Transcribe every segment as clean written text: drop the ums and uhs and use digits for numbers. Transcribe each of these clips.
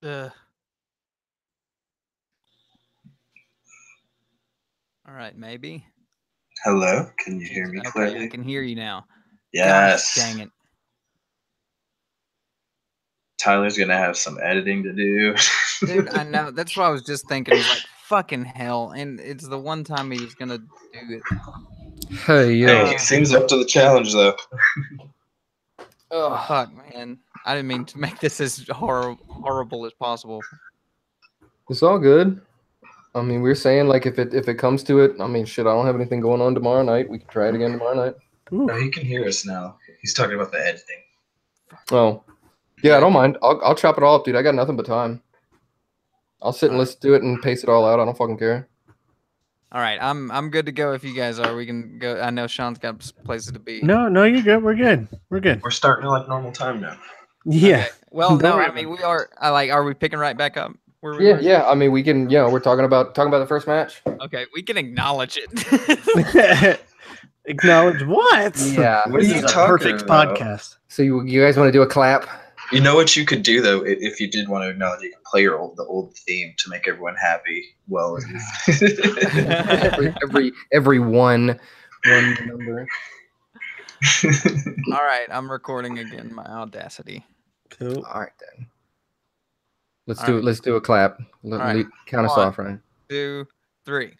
All right, maybe. Hello, can you hear me clearly? Okay, I can hear you now. Yes. Gosh, dang it. Tyler's gonna have some editing to do. Dude, I know. That's what I was just thinking. It's like, fucking hell. And it's the one time he was going to do it. Hey, yo. Hey, seems up to the challenge, though. Oh, fuck, man. I didn't mean to make this as horrible as possible. It's all good. I mean, we're saying, like, if it comes to it, I mean, shit, I don't have anything going on tomorrow night. We can try it again tomorrow night. Oh, he can hear us now. He's talking about the editing. Oh. Yeah, I don't mind. I'll chop it all up, dude. I got nothing but time. I'll sit and listen to it and pace it all out. I don't fucking care. All right, I'm good to go if you guys are. We can go. I know Sean's got places to be. No, you're good. We're good. We're good. We're starting like normal time now. Yeah. Okay. Well, no, I mean we are. Are we picking right back up? Where we were? Yeah. I mean, we can. Yeah, we're talking about the first match. Okay, we can acknowledge it. Acknowledge what? Yeah. What are you This is a talking perfect about? podcast. So you guys want to do a clap? You know what you could do though, if you did want to acknowledge, you could play the old theme to make everyone happy. Well, every one number. All right, I'm recording again. My Audacity. Cool. All right then. Let's All do right. it. Let's do a clap. right. Count us 1, off, Ryan. 2, 3.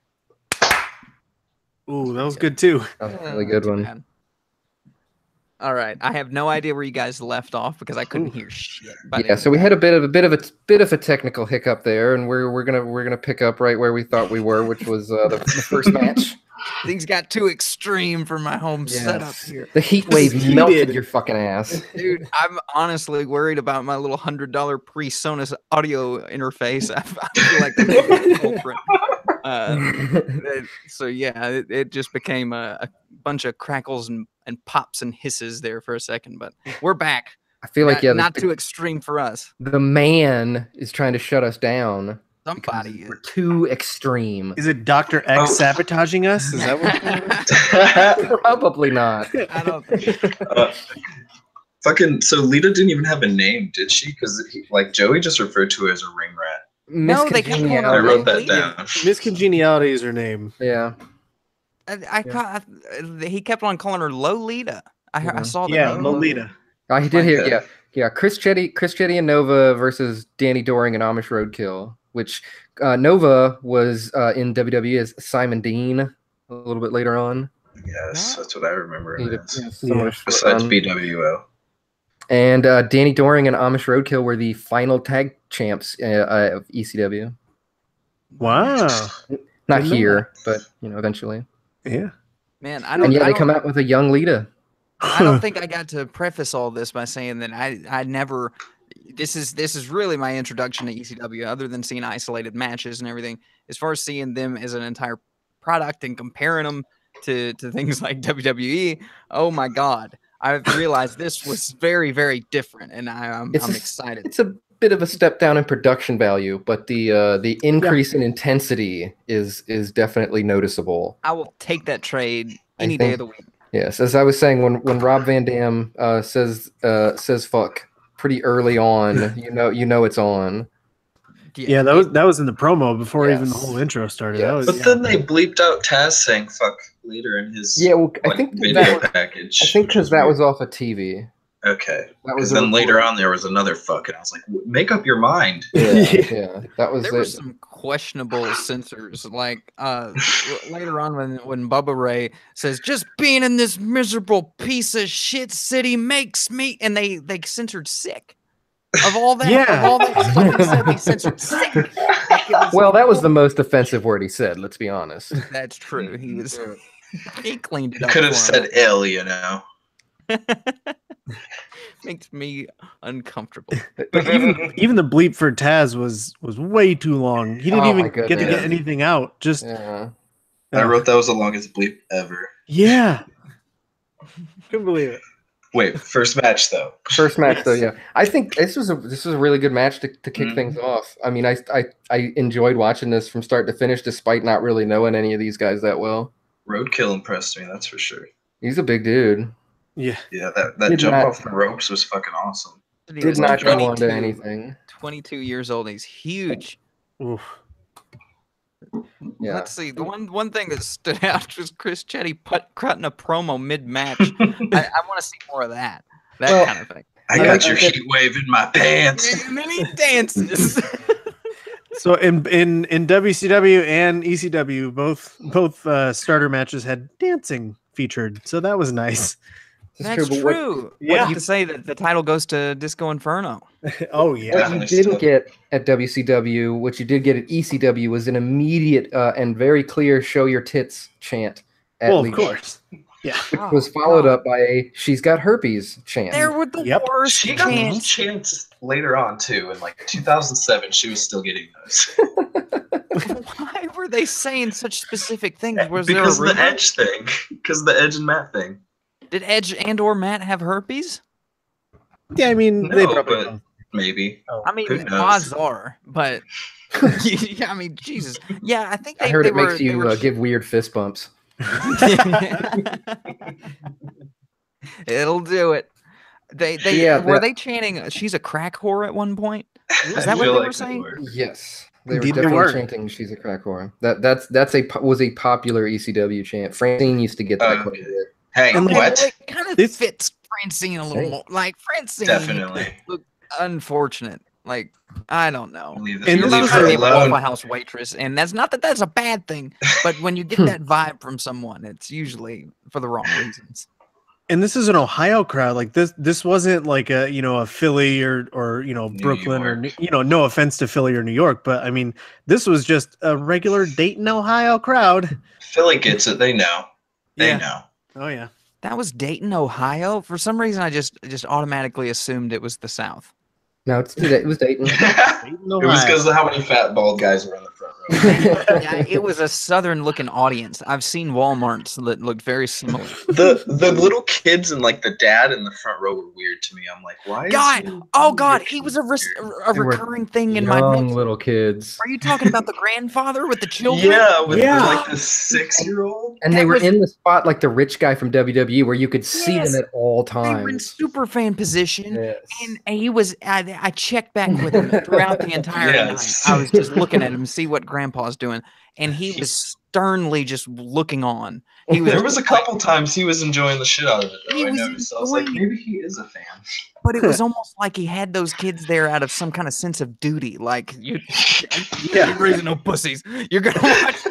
Ooh, that was good too. That was a really good one. Bad. All right, I have no idea where you guys left off because I couldn't hear shit. Yeah, so we had a bit of a technical hiccup there, and we're gonna pick up right where we thought we were, which was the first match. Things got too extreme for my home setup here. The heat wave melted your fucking ass. Dude, I'm honestly worried about my little $100 PreSonus audio interface. I feel like that's a culprit. So yeah, it just became a bunch of crackles and pops and hisses there for a second, but we're back. I feel like not too extreme for us. The man is trying to shut us down. Somebody We're too extreme. Is it Dr. X sabotaging us? Is that what? Probably not. I don't think. Fucking. So Lita didn't even have a name, did she? Because like Joey just referred to her as a ring rat. No, they kept calling I her wrote that Lita. down. Miss Congeniality is her name. Yeah. He kept on calling her Lolita. I saw that. Yeah, Lolita. He did hear. Yeah. Chris Chetty and Nova versus Danny Doring and Amish Roadkill, which Nova was in WWE as Simon Dean a little bit later on. Yes, that's what I remember. Besides BWO. And Danny Doring and Amish Roadkill were the final tag champs of ECW. Wow. Not here, but eventually. Yeah. Man, they come out with a young Lita. I don't think I got to preface all this by saying that I never. This is really my introduction to ECW, other than seeing isolated matches and everything. As far as seeing them as an entire product and comparing them to things like WWE, oh my God, I've realized this was very, very different, and I'm excited. It's a bit of a step down in production value, but the increase in intensity is definitely noticeable. I will take that trade any day of the week. Yes, as I was saying, when Rob Van Dam says fuck pretty early on, you know it's on. Yeah, that was in the promo before even the whole intro started. Yes. Then they bleeped out Taz saying "fuck" later in his I think video package. I think because that was off of TV. Okay. Because then later on there was another fuck, and I was like, make up your mind. Yeah. That was. There were some questionable censors, like later on when Bubba Ray says, "Just being in this miserable piece of shit city makes me," and they censored "sick." Of all that, of all that stuff he said, they censored "sick." That was the most offensive word he said. Let's be honest. That's true. He cleaned it up. Could have said "ill," you know. Makes me uncomfortable. But even the bleep for Taz was way too long. He didn't even get to get anything out. Just I wrote that was the longest bleep ever. Yeah. Couldn't believe it. Wait, first match though. Yeah. I think this was a really good match to kick things off. I mean, I enjoyed watching this from start to finish, despite not really knowing any of these guys that well. Roadkill impressed me, that's for sure. He's a big dude. Yeah. Yeah, that jump off the ropes was fucking awesome. He Did was not go on 22 to anything. 22 years old. He's huge. Oof. Yeah. Let's see. The one thing that stood out was Chris Chetty cutting a promo mid-match. I want to see more of that. That kind of thing. I got your heat wave in my pants. And then he dances. So in WCW and ECW, both starter matches had dancing featured, so that was nice. That's but true. Yeah. What to say that the title goes to Disco Inferno. Oh yeah. What you Definitely didn't still. get at WCW, what you did get at ECW, was an immediate and very clear "show your tits" chant. At Well, of least, course. Yeah. which was followed up by a "she's got herpes" chant. There were the Yep. worst She got those chants. chants later on too. In like 2007, she was still getting those. Why were they saying such specific things? Was Because there a of the rumor? Edge thing. Because of the Edge and Matt thing. Did Edge and or Matt have herpes? Yeah, I mean they No, probably but don't. maybe. I mean, Who knows? odds are, but yeah, I mean, Jesus. Yeah, I think I they, heard they it were, makes they you were- give weird fist bumps. It'll do it. They Yeah, were that- they chanting "she's a crack whore" at one point? Is I that what feel they like were saying? Yes, they were Indeed they definitely were. chanting "she's a crack whore." Was a popular ECW chant. Francine used to get that quite a bit. Hey, And, like, what? Well, it kind of This- fits Francine a little Hey. more. Like Francine, Definitely. unfortunate. Like I don't know. Leave, And You're this not was trying to a- be a alone. Waffle House waitress, and that's not that that's a bad thing. But when you get that vibe from someone, it's usually for the wrong reasons. And this is an Ohio crowd. Like this wasn't like a Philly or New Brooklyn or York. no offense to Philly or New York, but I mean this was just a regular Dayton, Ohio crowd. Philly gets it. They know. They Yeah. know. Oh yeah. That was Dayton, Ohio. For some reason, I just automatically assumed it was the South. No, it was Dayton. Dayton, It was Ohio. because of how many fat bald guys were in the front row. Yeah, it was a southern-looking audience. I've seen Walmarts that looked very similar. The little kids and like the dad in the front row were weird to me. I'm like, why? God, is oh God, he was a They were recurring thing in my Young mix. little kids, Are you talking about the grandfather with the children? Yeah, with Yeah. like the 6-year-old. and That they were was- in the spot like the rich guy from WWE, where you could see Yes. them at all They were in times. super fan position. Yes. And he was, I checked back with him throughout the entire Yes. night. I was just looking at him, see what Grandpa's doing, and he was sternly just looking on. He was, There was a couple times he was enjoying the shit out of it. Though, He I was noticed. I was like, enjoying- maybe he is a fan. but it was almost like he had those kids there out of some kind of sense of duty. Like you ain't raising no pussies. You're gonna watch.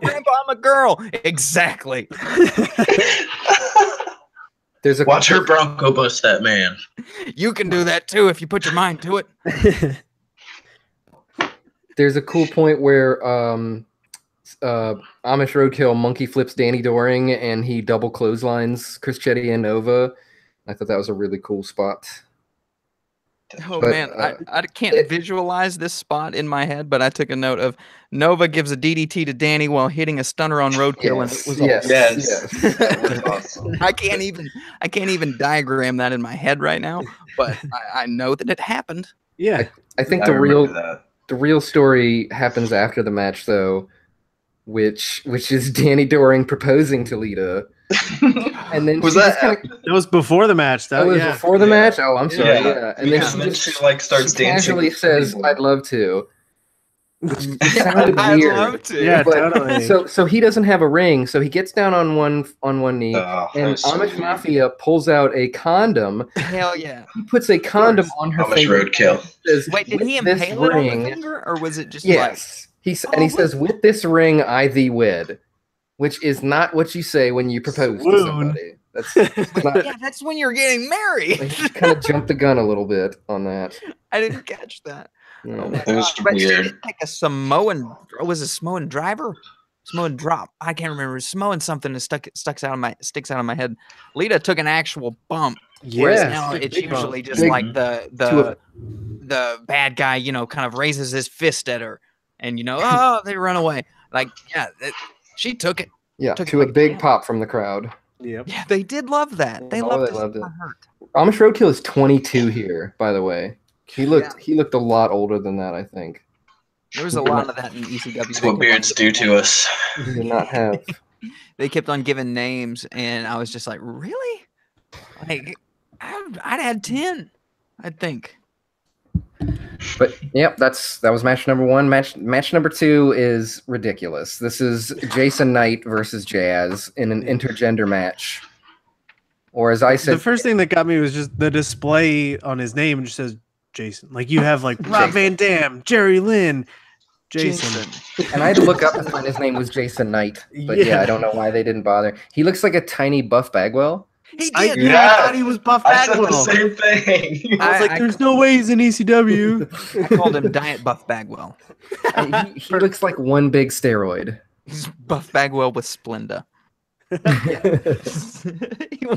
Grandpa, I'm a girl. Exactly. There's a Watch her Bronco bust that man. You can do that too if you put your mind to it. There's a cool point where Amish Roadkill monkey flips Danny Doring and he double clotheslines Chris Chetty and Nova. I thought that was a really cool spot. Oh But, man, I can't visualize this spot in my head, but I took a note of Nova gives a DDT to Danny while hitting a stunner on Roadkill, and it was yes, Yes. yes. That was awesome. I can't even diagram that in my head right now, but I know that it happened. Yeah. I think I the remember real that. the real story happens after the match though, which is Danny Doring proposing to Lita. And then was she just that? kinda- That was before the match. That That was yeah. before the Yeah. match? Oh, I'm sorry. Yeah. Yeah. And then Because she then just she like starts she dancing. casually with says, people. "I'd love to." Which Yeah, sounded I'd weird. love to. Yeah, But- totally. So he doesn't have a ring, so he gets down on one knee, Oh, that and was so Amish weird. Mafia pulls out a condom. Hell yeah! He puts a condom on her Amish finger. roadkill. Says, Wait, did "With he this impale it on the ring?" finger, or was it just Yes. He Oh, and he what? says, "With this ring, I thee wed," which is not what you say when you propose to Swoon. somebody. That's like? not. Yeah, that's when you're getting married. He kind of jumped the gun a little bit on that. I didn't catch that. Yeah. Oh my It was God. But she weird. did take a Samoan. Was it Samoan driver? Samoan drop. I can't remember. Samoan something that sticks out of my head. Lita took an actual bump. Whereas Yeah. now it's big bump. usually just Big- like the bad guy, kind of raises his fist at her, and oh, they run away. Like, yeah, she took it. Yeah, Took it to a like big that. pop from the crowd. Yep. Yeah, they did love that. They Oh, loved, they to see loved it. her hurt. Amish Roadkill is 22 here, by the way. He looked a lot older than that, I think. There was a lot of that in ECW. That's what beards do to us. He did not have. They kept on giving names, and I was just like, really? Like, I'd add 10. I think. But yep, that was match number one. Match number two is ridiculous. This is Jason Knight versus Jazz in an intergender match. Or as I said, the first thing that got me was just the display on his name just says Jason. Like you have like Rob Van Dam, Jerry Lynn, Jason. And I had to look up to find his name was Jason Knight. But yeah, I don't know why they didn't bother. He looks like a tiny Buff Bagwell. He I did. thought he was Buff I said the Bagwell. same thing. I was like, there's no way he's in ECW. I called him Diet Buff Bagwell. He looks like one big steroid. He's Buff Bagwell with Splenda.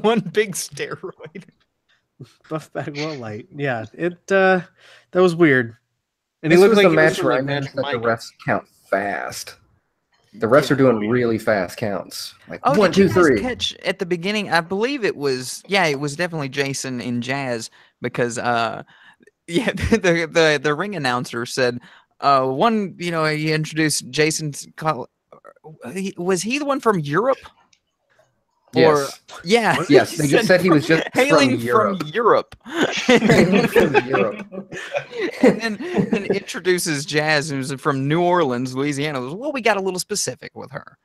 One big steroid. Buff Bagwell light. Yeah, that was weird. And This he looked was like the he match from, where I like, noticed that Magic the Mike. refs count fast. The refs are doing really fast counts. Like Oh, 1, did you 2, guys 3. catch at the beginning? I believe it was definitely Jason in Jazz because the ring announcer said he introduced Jason's was he the one from Europe? Yes. Yeah. Yes, they just said he was just hailing from from Europe. From Europe. And then introduces Jazz, who's from New Orleans, Louisiana. Well, we got a little specific with her.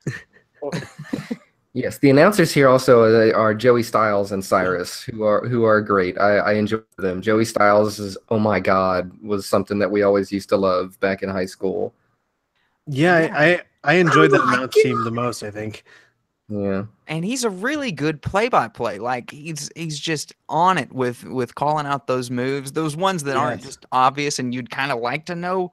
Yes, the announcers here also are Joey Styles and Cyrus, who are great. I enjoy them. Joey Styles is "Oh my God" was something that we always used to love back in high school. Yeah, I enjoyed that announce team the most, I think. Yeah, And he's a really good play-by-play. Like he's just on it with calling out those moves, those ones that aren't Yes. just obvious, and you'd kind of like to know,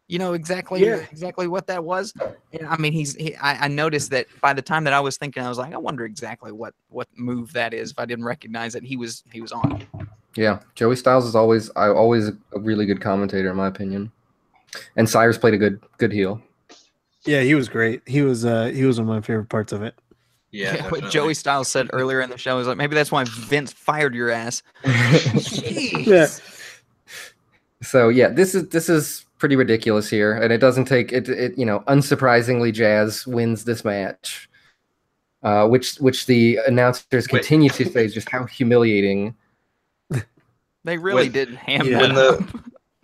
exactly what that was. And, I mean, I noticed that by the time that I was thinking, I was like, I wonder exactly what move that is. If I didn't recognize it, he was on it. yeah. Joey Styles is always a really good commentator in my opinion, and Cyrus played a good heel. Yeah, he was great. He was one of my favorite parts of it. Yeah, What definitely. Joey Styles said earlier in the show was like, maybe that's why Vince fired your ass. Jeez. Yeah. So yeah, this is pretty ridiculous here, and it doesn't take it. Unsurprisingly, Jazz wins this match, which the announcers continue to say is just how humiliating. They really When- did ham Yeah. that up.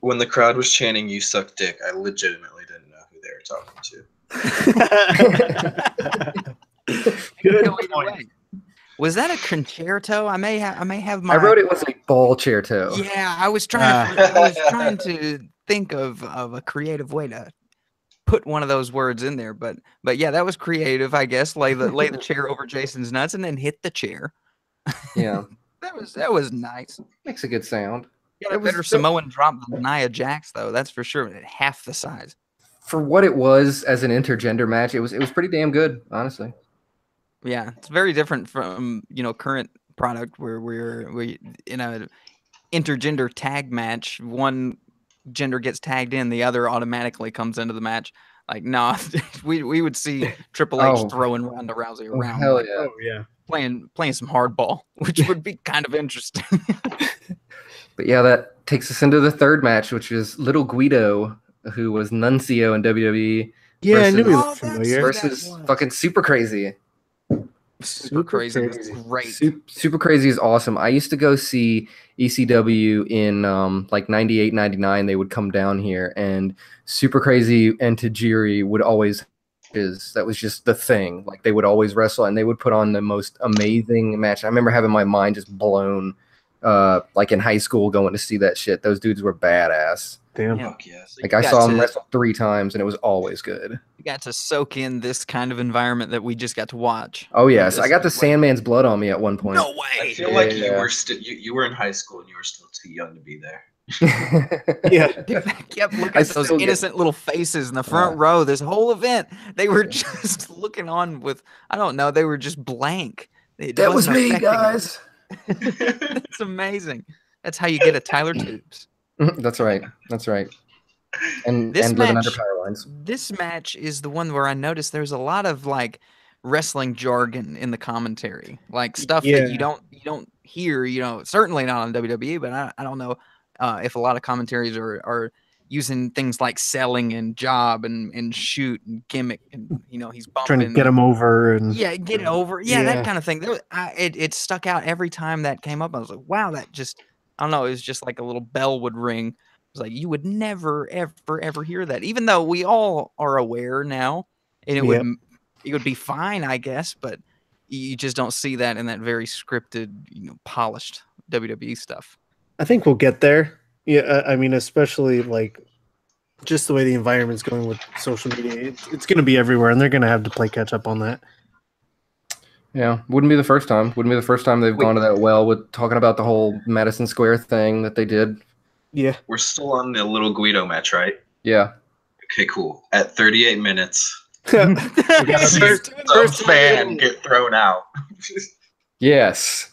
When the crowd was chanting "You suck dick," I legitimately didn't know who they were talking to. Good Go either point. way. Was that a concerto? I may have my. I wrote it was a ball chair toe. Yeah, I was trying to think of a creative way to put one of those words in there, but yeah, that was creative, I guess. Lay the chair over Jason's nuts and then hit the chair. Yeah, That was nice. makes a good sound. Got a better Samoan drop than Nia Jax though. That's for sure. At half the size. For what it was as an intergender match, it was pretty damn good, honestly. Yeah, it's very different from current product where we in a intergender tag match. One gender gets tagged in, the other automatically comes into the match. Like, no, we would see Triple H Oh. throwing Ronda Rousey Oh, around, hell like, yeah. Oh yeah. playing some hardball, which would be kind of interesting. But yeah, that takes us into the third match, which is Little Guido, who was Nuncio in WWE, Yeah, I knew he Versus- looked familiar. versus was. fucking Super Crazy. Super crazy. It's great. Super Crazy is awesome. I used to go see ECW in like 98, 99. They would come down here, and Super Crazy and Tajiri would always that was just the thing. Like they would always wrestle, and they would put on the most amazing match. I remember having my mind just blown, like in high school, going to see that shit. Those dudes were badass. Damn. Yeah. Fuck yes. Like You I got saw them to- wrestle 3 times, and it was always good. You got to soak in this kind of environment that we just got to watch. Oh yes, I This got the is like- Sandman's blood on me at one point. No I way. feel like you Yeah. were you were in high school and you were still too young to be there. Yeah. Dude, I kept looking I at those still get- innocent little faces in the front row. This whole event, they were just looking on with, I don't know, they were just blank. It That was wasn't me, affecting them. guys. It's amazing. That's how you get a Tyler Tubes. That's right. That's right. And This living under match- power lines. This match is the one where I noticed there's a lot of like wrestling jargon in the commentary, like stuff that Yeah. you don't hear. Certainly not on WWE, but I don't know if a lot of commentaries are using things like selling and job and shoot and gimmick, and he's bumping. Trying to get him over and get it over. Yeah, Yeah. that kind of thing. It stuck out every time that came up. I was like, wow, that just, I don't know, it was just like a little bell would ring. It was like, you would never, ever, ever hear that, even though we all are aware now, and it would be fine, I guess, but you just don't see that in that very scripted, polished WWE stuff. I think we'll get there. Yeah, I mean, especially like just the way the environment's going with social media, it's going to be everywhere, and they're going to have to play catch up on that. Yeah, wouldn't be the first time. Wouldn't be the first time they've gone to that well with talking about the whole Madison Square thing that they did. Yeah, We're still on the little Guido match, right? Yeah. Okay, cool. At 38 minutes, first some fan get thrown out. Yes.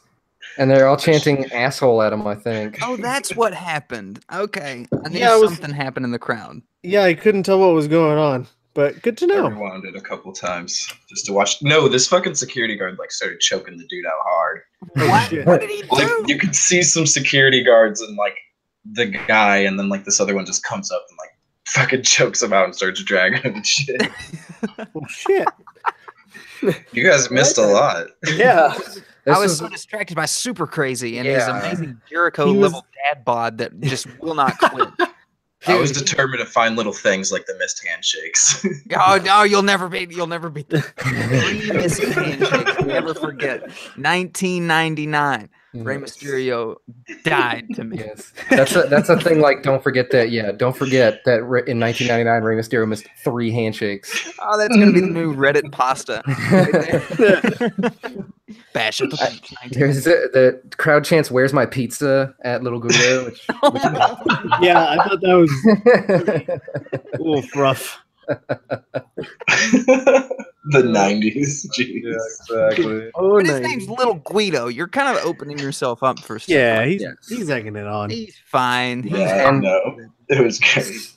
And they're all chanting asshole at him, I think. Oh, that's what happened. Okay, I knew Yeah, it was- something happened in the crowd. yeah, I couldn't tell what was going on, but good to I know. rewound it a couple times just to watch. No, this fucking security guard like started choking the dude out hard. What? shit. What did he Like do? you could see some security guards and like the guy, and then like this other one just comes up and like fucking chokes him out and starts dragging him and shit. Oh shit! You guys missed a lot. Yeah, This I was is- so distracted by Super Crazy and his Yeah. amazing Jericho He was- level dad bod that just will not quit. I was determined to find little things like the missed handshakes. Oh no, you'll never beat the three missed handshakes. Never forget. 1999. Rey Mysterio died to me. Yes. That's a thing like don't forget that. Yeah, don't forget that in 1999 Rey Mysterio missed 3 handshakes. Oh, that's gonna be the new Reddit pasta. Bash at the beach. 19. There's the crowd chants "Where's my pizza?" at Little Guido. Which, yeah, I thought that was a little rough. The 90s. Jeez. exactly. Oh, But his name's Little Guido. You're kind of opening yourself up for stuff. Yeah, he's Yes. he's egging it on. He's fine. He's Yeah, I And- know. It was great.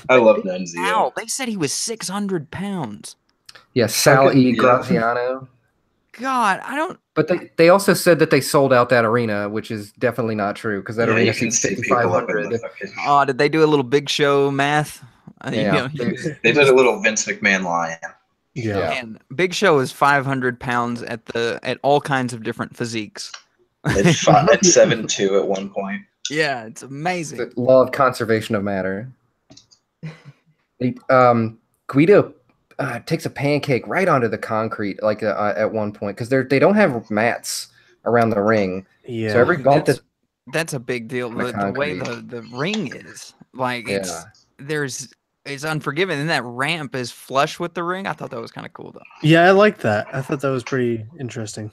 I love Nunzio. Ow, they said he was 600 pounds. Yeah, Sal E. Yeah. Graziano. God, I don't. But they also said that they sold out that arena, which is definitely not true because that Yeah, arena you can seats see people up in 5,500. the fucking. Oh, did they do a little Big Show math? Yeah. They did a little Vince McMahon lion. Yeah. Yeah. And Big Show is 500 pounds at all kinds of different physiques. At 7'2" at one point. Yeah, it's amazing. The law of conservation of matter. Guido takes a pancake right onto the concrete, like at one point, because they don't have mats around the ring. Yeah. So every bump that That's a big deal. The The way concrete. the ring is, like, Yeah. it's unforgiving, and that ramp is flush with the ring. I thought that was kind of cool, though. Yeah, I like that. I thought that was pretty interesting.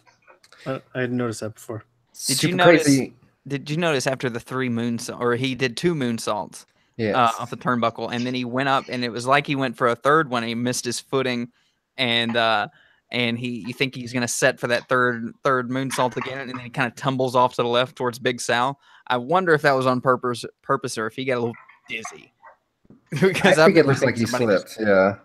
I hadn't noticed that before. Did super you notice? crazy. Did you notice after the 3 moonsaults, or he did 2 moonsaults Yeah. off the turnbuckle, and then he went up, and it was like he went for a third one, and he missed his footing, and you think he's gonna set for that third moonsault again, and then he kind of tumbles off to the left towards Big Sal. I wonder if that was on purpose, or if he got a little dizzy. Because I I've think it never looks seen like he somebody just slipped. Yeah.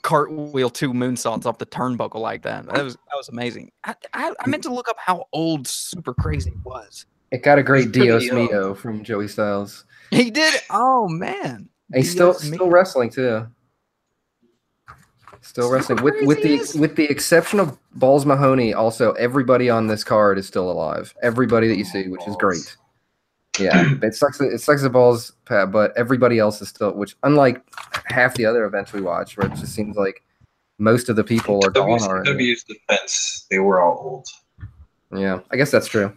cartwheel 2 moonsaults off the turnbuckle like that. That was amazing. I meant to look up how old Super Crazy was. It got a great pretty Dios young. Mio from Joey Styles. He did. Oh man. And he's still Dios still Mio. wrestling too. Still wrestling with Crazy with the exception of Balls Mahoney. Also, everybody on this card is still alive. Everybody that you see, which is great. Yeah, it sucks. It sucks the Balls, Pat, but everybody else is still. Which, unlike half the other events we watch, where it just seems like most of the people are gone already. WCW's defense, they were all old. Yeah, I guess that's true.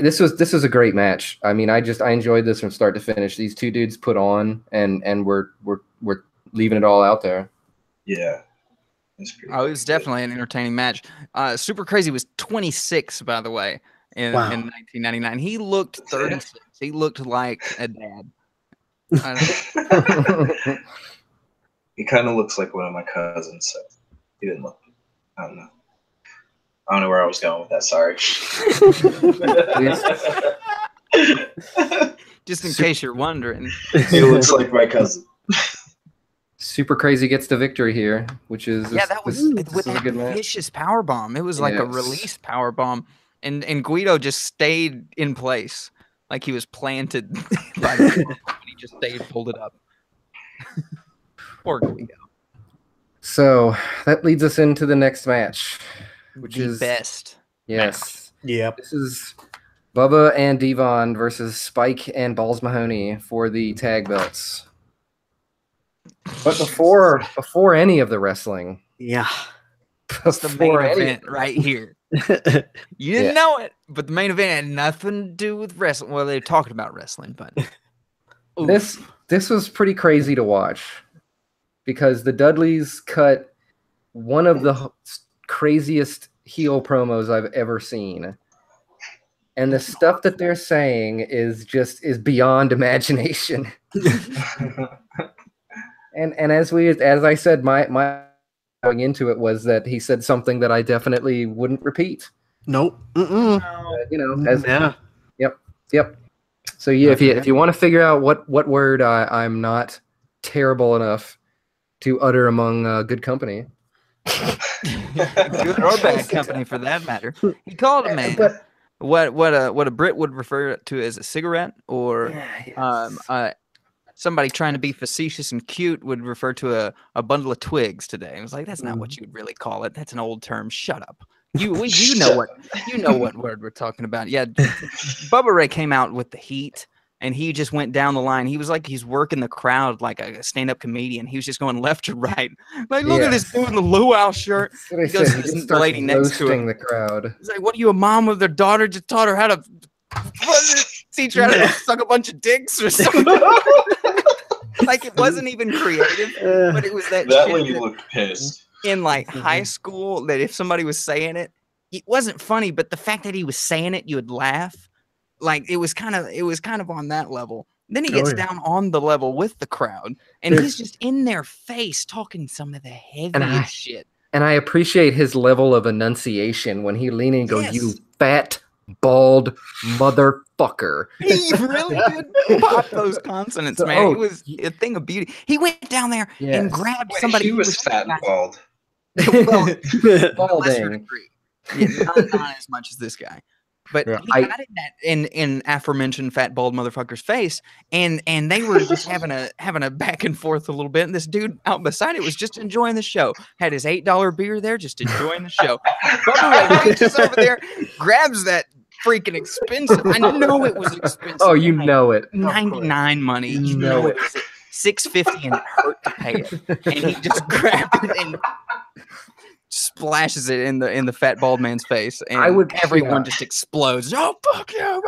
This was a great match. I mean, I enjoyed this from start to finish. These 2 dudes put on, and we're leaving it all out there. Yeah. It's pretty Oh, it was good. definitely an entertaining match. Super Crazy was 26, by the way, in Wow. 1999. He looked 36. He looked like a dad. I He kind of looks like one of my cousins, so he didn't look. I don't know. I don't know where I was going with that. Sorry. Just in case you're wondering. He looks like my cousin. Super Crazy gets the victory here, which is Yeah, that was this with is a that good match. vicious power bomb. It was like a Yes. release power bomb, and Guido just stayed in place. like he was planted by the and he just stayed folded up. Poor Guido. So that leads us into the next match, which The is best. yes. Yep. This is Bubba and Devon versus Spike and Balls Mahoney for the tag belts. But before any of the wrestling, Yeah. It's the main before any- event right here. You didn't know it, but the main event had nothing to do with wrestling. Well, they were talking about wrestling, but this was pretty crazy to watch because the Dudleys cut one of the craziest heel promos I've ever seen. And the stuff that they're saying is beyond imagination. And as I said, my going into it was that he said something that I definitely wouldn't repeat. Nope. Mm-mm. Yep. So yeah, if you want to figure out what word I'm not terrible enough to utter among good company, good or bad company for that matter, he called a man But- what a Brit would refer to as a cigarette, or somebody trying to be facetious and cute would refer to a bundle of twigs today. It was like, that's not what you would really call it. That's an old term. Shut up. You know what word we're talking about. Yeah, Bubba Ray came out with the heat, and he just went down the line. He was like he's working the crowd like a stand-up comedian. He was just going left to right. Like, look at this dude in the luau shirt. That's what I He goes said. to He the starts lady next to him. roasting the crowd. He's like, what are you, a mom with their daughter just taught her how to teach her how to suck a bunch of dicks or something? Like, it wasn't even creative, but it was that shit lady that looked pissed. in like high school, that if somebody was saying it, it wasn't funny, but the fact that he was saying it, you would laugh. Like, it was kind of on that level. Then he gets down on the level with the crowd, and he's just in their face talking some of the heaviest shit. And I appreciate his level of enunciation when he leaned in and goes, Yes. "You fat, bald motherfucker." He really did pop those consonants, So- man. It was a thing of beauty. He went down there and Yes. grabbed Wait, somebody. he who was fat and bald. Well, lesser Balding. degree. Yeah, not as much as this guy. But Yeah, he got in aforementioned fat bald motherfucker's face, and they were just having a back and forth a little bit. And this dude out beside it was just enjoying the show. Had his $8 beer there, just enjoying the show. Bubba Ray reaches over there, grabs that freaking expensive. I know it was expensive. Oh, you know it. 99 money. You know it was $6.50 and it hurt to pay it. And he just grabbed it and splashes it in the fat bald man's face, and everyone just explodes. Oh, fuck you!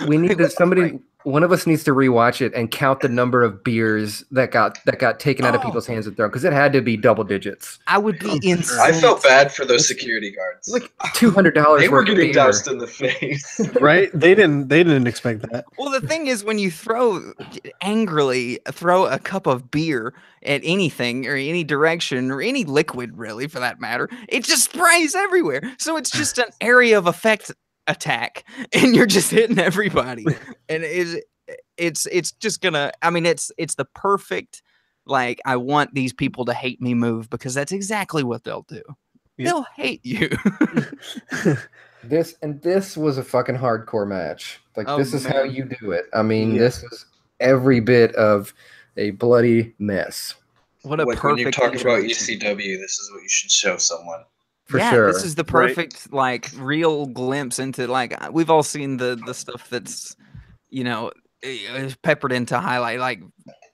We need to one of us needs to rewatch it and count the number of beers that got taken out of people's hands and thrown, because it had to be double digits. I would be insane. I felt bad for those security guards. Like $200 They were worth of getting beer. doused in the face. Right? They didn't expect that. Well, the thing is, when you angrily throw a cup of beer at anything or any direction or any liquid, really, for that matter, it just sprays everywhere. So it's just an area of effect attack, and you're just hitting everybody. And it's just gonna. I mean, it's the perfect. Like, I want these people to hate me move, because that's exactly what they'll do. Yeah. They'll hate you. This was a fucking hardcore match. Like, Oh, this is how man. you do it. I mean, Yeah. this was every bit of a bloody mess. What a Like, perfect. when you talk about introduction. ECW, this is what you should show someone. For yeah, sure. this is the Right. perfect, like, real glimpse into, like, we've all seen the stuff that's, peppered into highlight, like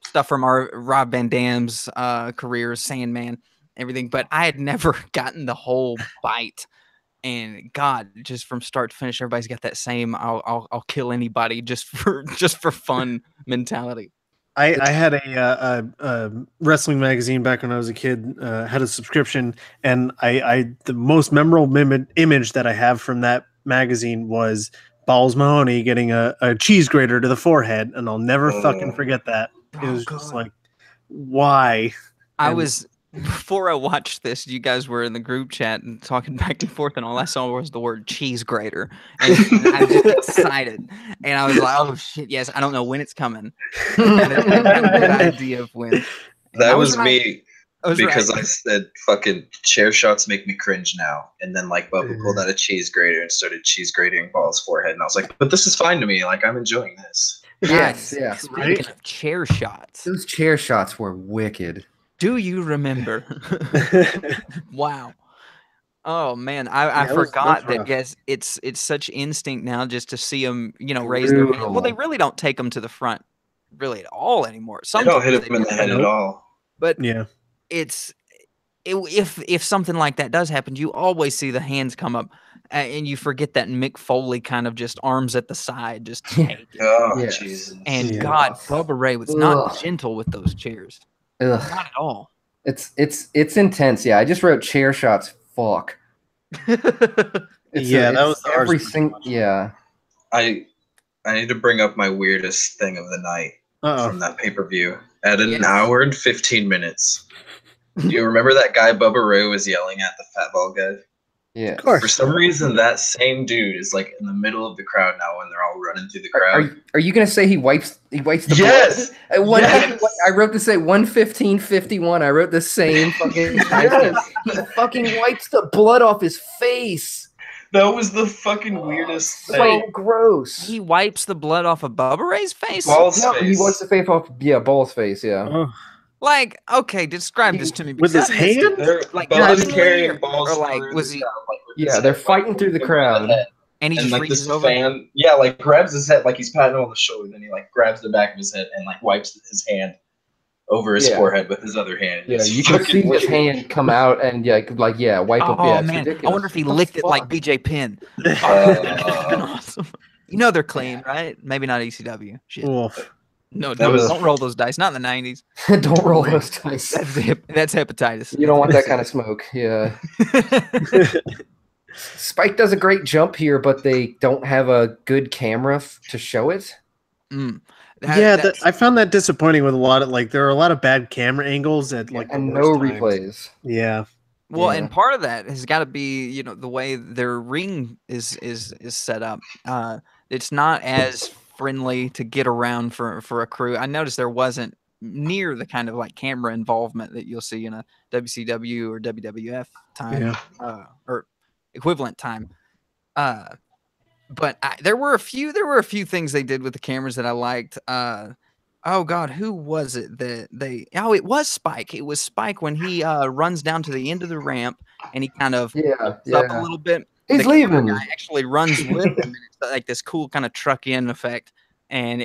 stuff from our Rob Van Dam's career, Sandman, everything. But I had never gotten the whole bite. And God, just from start to finish, everybody's got that same "I'll kill anybody just for fun" mentality. I had a wrestling magazine back when I was a kid. Had a subscription, and I the most memorable image that I have from that magazine was Balls Mahoney getting a cheese grater to the forehead, and I'll never fucking forget that. It was just like, why? I And- was before I watched this, you guys were in the group chat and talking back and forth, and all I saw was the word cheese grater. And I was just excited. And I was like, oh shit, yes, I don't know when it's coming. And I have a good idea of when. And That I was right. me. because right. I said fucking chair shots make me cringe now. And then like Bubba pulled out a cheese grater and started cheese grating Ball's forehead. And I was like, but this is fine to me. Like I'm enjoying this. Yes, Guys, yeah. speaking of chair shots, Those chair shots were wicked. do you remember? Wow. Oh man, I Yeah, forgot that's that. rough. Yes, it's such instinct now just to see them, raise their head. Well, they Brutal. really don't take them to the front, really at all anymore. They don't Sometimes hit they him in do, the head at Nope. all. but Yeah. if something like that does happen, you always see the hands come up, and you forget that Mick Foley kind of just arms at the side, just take it. Oh Yes. Jesus. And Yeah. God, Bubba Ray was not Ugh. gentle with those chairs, Ugh. not at all. It's intense. Yeah, I just wrote chair shots. Fuck. Yeah, that was the every hardest part to single. watch. Yeah. I need to bring up my weirdest thing of the night Uh-oh. from that pay-per-view. At an Yes. hour and 15 minutes. Do you remember that guy Bubba Ray was yelling at the fat ball guy? Yeah. Of course. For some reason, that same dude is like in the middle of the crowd now when they're all running through the Are, crowd. are you gonna say he wipes the Yes! blood? At one, Yes! I wrote to say 1:15:51. I wrote the same fucking Yes! He fucking wipes the blood off his face. That was the fucking weirdest So thing. gross. He wipes the blood off of Bubba Ray's face. Ball's No, face. he wipes the face off. Yeah, Ball's face. Yeah. Oh. Like, okay, describe this to me. With because his I missed it. hand? They're, Like, Bubba's personally, carrying balls or, like, through was the he- crowd, like, with Yeah, his they're head, fighting like, through the over crowd. head. and he And just like reaches this over. fan, yeah, like grabs his head, like he's patting him on the shoulder, then he like grabs the back of his head and like wipes his hand over his Yeah. forehead with his other hand. Yeah, It's you can fucking see his weird. hand come out and wipe up. Oh Yeah, it's man, I ridiculous. wonder if he What the licked it like fuck? BJ Penn. Uh, Awesome. You know they're clean, right? Maybe not ECW. Shit. Oof. No, That was- don't roll those dice. Not in the 90s. Don't roll those dice. That's hepatitis. You don't want that kind of smoke. Yeah. Spike does a great jump here, but they don't have a good camera to show it. Mm. I found that disappointing with a lot of like there are a lot of bad camera angles at like and the no worst times. replays. Yeah. Well, Yeah. and part of that has got to be, the way their ring is set up. It's not as friendly to get around for a crew. I noticed there wasn't near the kind of like camera involvement that you'll see in a WCW or WWF time, or equivalent time. But there were a few things they did with the cameras that I liked. Oh God, who was it that it was Spike. It was Spike when he runs down to the end of the ramp and he kind of looks up a little bit. He's The camera leaving. guy actually runs with him, and it's like this cool kind of truck in effect. And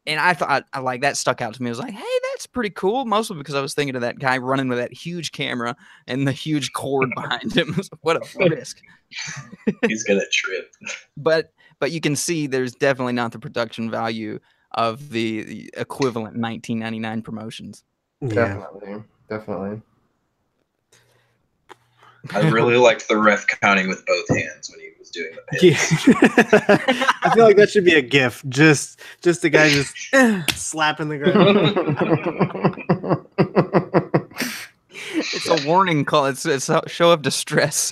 I thought I like that stuck out to me. I was like, hey, that's pretty cool. Mostly because I was thinking of that guy running with that huge camera and the huge cord behind him. What a risk. he's gonna trip. But you can see there's definitely not the production value of the equivalent 1999 promotions. Yeah. Definitely. I really liked the ref counting with both hands when he was doing the pin. Yeah. I feel like that should be a GIF. Just the guy just slapping the ground. It's a warning call. It's a show of distress.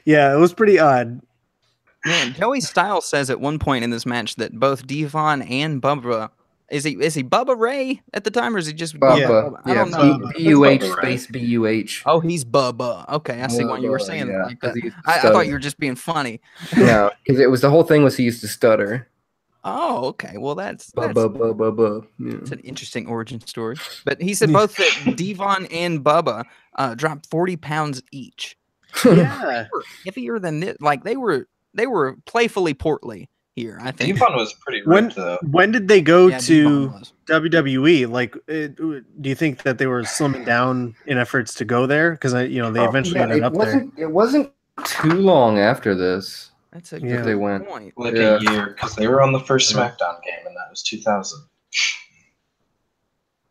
Yeah, it was pretty odd. Man, Joey Styles says at one point in this match that both Devon and Bubba is he Bubba Ray at the time, or is he just Bubba. I don't know. Bubba. B-U-H Bubba, right? space B-U-H. Oh, he's Bubba. Okay, I see why you were saying it like that. I thought you were just being funny. No, because it was the whole thing was he used to stutter. Oh, okay. Well, that's Bubba. it's an interesting origin story. But he said both that Devon and Bubba dropped 40 pounds each. Yeah. Yeah. They were heavier than this. Like they were playfully portly here, I think. Devon was pretty When ripped though. when did they go Yeah, to Devon was. WWE? Like, do you think that they were slimming down in efforts to go there? Because they eventually ended up there. It wasn't too long after this That's a Yeah. good they went. point. Like Yeah. a year, because they were on the first Yeah. SmackDown game, and that was 2000.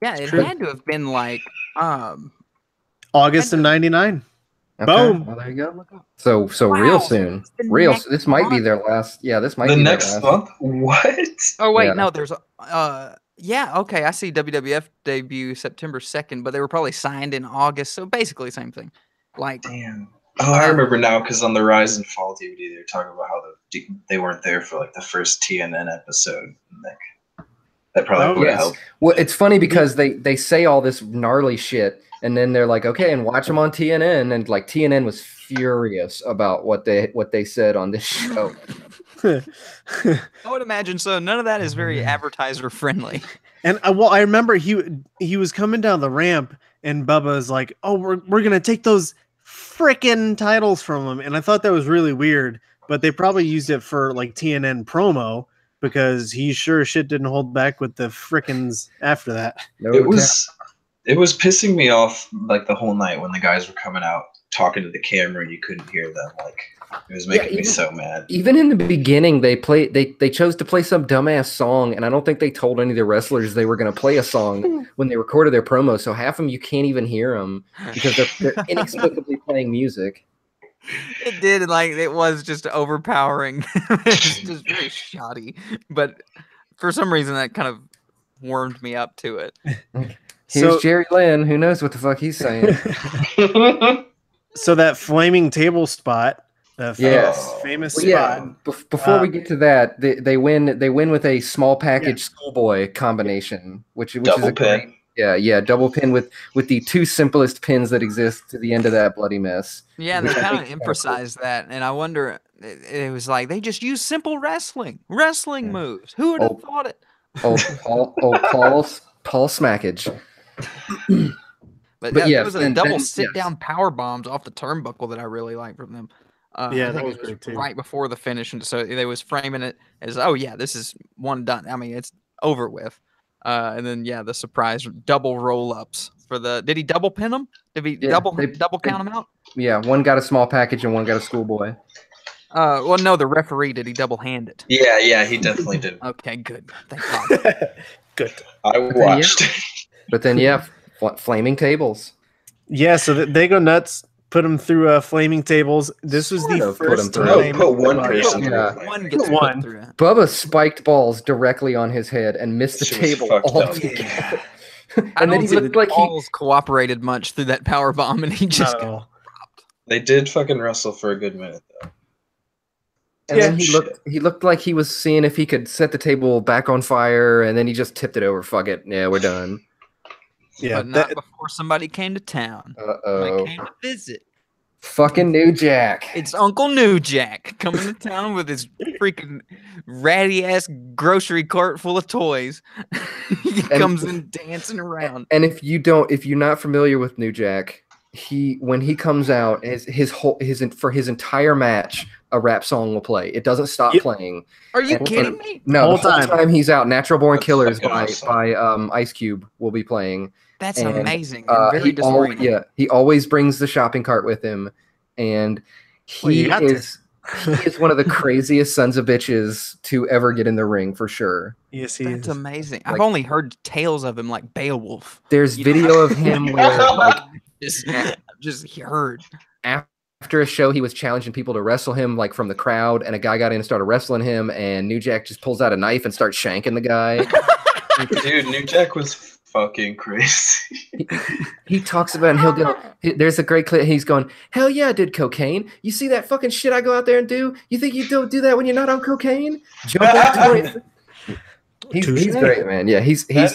Yeah, it true. had to have been like August of '99. Okay, Boom. well, there you go. So Wow, real so soon. it's the Real. next This might be month. their last. Yeah, this might The be their next last. month? What? Oh wait, Yeah. no, there's yeah, okay, I see WWF debut September 2nd, but they were probably signed in August, so basically same thing. Like Damn. Oh, I remember now, because on the Rise and Fall DVD, they were talking about how they weren't there for like the first TNN episode. And, like, That probably Oh, would have yes. helped. Well, it's funny because they say all this gnarly shit, and then they're like, okay, and watch them on TNN, and like TNN was furious about what they said on this show. I would imagine so. None of that is very advertiser friendly. And I remember he was coming down the ramp, and Bubba's like, "Oh, we're gonna take those frickin' titles from him," and I thought that was really weird. But they probably used it for like TNN promo because he sure as shit didn't hold back with the frickins after that. No It doubt. was pissing me off like the whole night when the guys were coming out talking to the camera and you couldn't hear them. Like it was making me even- so mad. Even in the beginning, they chose to play some dumbass song, and I don't think they told any of the wrestlers they were going to play a song when they recorded their promo. So half of them you can't even hear them because they're inexplicably playing music. It did, like, it was just overpowering. It's just very shoddy. But for some reason, that kind of warmed me up to it. Here's So- Jerry Lynn. Who knows what the fuck he's saying? So that flaming table spot, the Yes. famous Well, spot. yeah. Before we get to that, they win. They win with a small package schoolboy combination, which is Double a great, pin. yeah, double pin with the two simplest pins that exist to the end of that bloody mess. Yeah, they Which I kind think of is emphasized that, and I wonder. It was like they just use simple wrestling Yeah. moves. Who would have Oh. thought it? Paul Smackage. But But that, yeah, it was a and double then- sit down power bombs off the turnbuckle that I really liked from them. Yeah, I that think was it great, too. right before the finish, and so they was framing it as, oh yeah, this is one done. I mean, it's over with. And then yeah, the surprise double roll ups for the. Did he double pin him? Did he Yeah, double they- count him out? Yeah, one got a small package and one got a schoolboy. Well, no, the referee did he double hand it? Yeah, he definitely did. Okay, good. Thank God. Good. I watched. But then yeah, flaming tables. Yeah, so they go nuts. Put them through flaming tables. This was Sort the of put 'em first through. Oh, time. put one Yeah. person Yeah. through. One gets One. put through. Bubba spiked balls directly on his head and missed the Shit was table fucked up. altogether. I And don't then he think looked like he Balls cooperated much through that power bomb, and he just Not at all. They did fucking wrestle for a good minute though. and then Yeah, he looked like he was seeing if he could set the table back on fire, and then he just tipped it over. Fuck it. Yeah, we're done. Yeah, but not before somebody came to town. Somebody Uh-oh. came to visit. Fucking New Jack. It's Uncle New Jack coming to town with his freaking ratty ass grocery cart full of toys. He And- comes in dancing around. And if you're not familiar with New Jack, when he comes out, for his entire match, a rap song will play. It doesn't stop Yep. playing. Are you And- kidding me? No, Whole the whole time. time he's out, Natural Born That's Killers fucking by awesome. Ice Cube will be playing. That's and, amazing and very disorienting. he always brings the shopping cart with him, and Well, you he got to. is one of the craziest sons of bitches to ever get in the ring for sure. Yes, he That's is. amazing. I've Like- only heard tales of him like Beowulf. There's You know- video of him where like Just heard. after a show he was challenging people to wrestle him like from the crowd, and a guy got in and started wrestling him, and New Jack just pulls out a knife and starts shanking the guy. Dude, New Jack was fucking crazy. He talks about, and he'll go, there's a great clip. He's going, hell yeah, I did cocaine. You see that fucking shit I go out there and do? You think you don't do that when you're not on cocaine? Jump into it. He's Touche. great, man. Yeah, he's kind of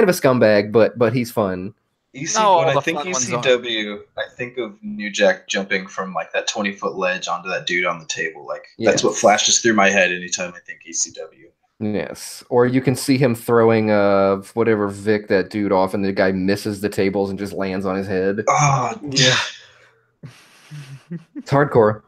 a scumbag, but he's fun. EC, No, all when I the think fun ones are. ECW, I think of New Jack jumping from like that 20-foot ledge onto that dude on the table. Like that's what Yes. flashes through my head anytime I think ECW. Yes. Or you can see him throwing whatever Vic, that dude, off, and the guy misses the tables and just lands on his head. Oh, Yeah. It's hardcore.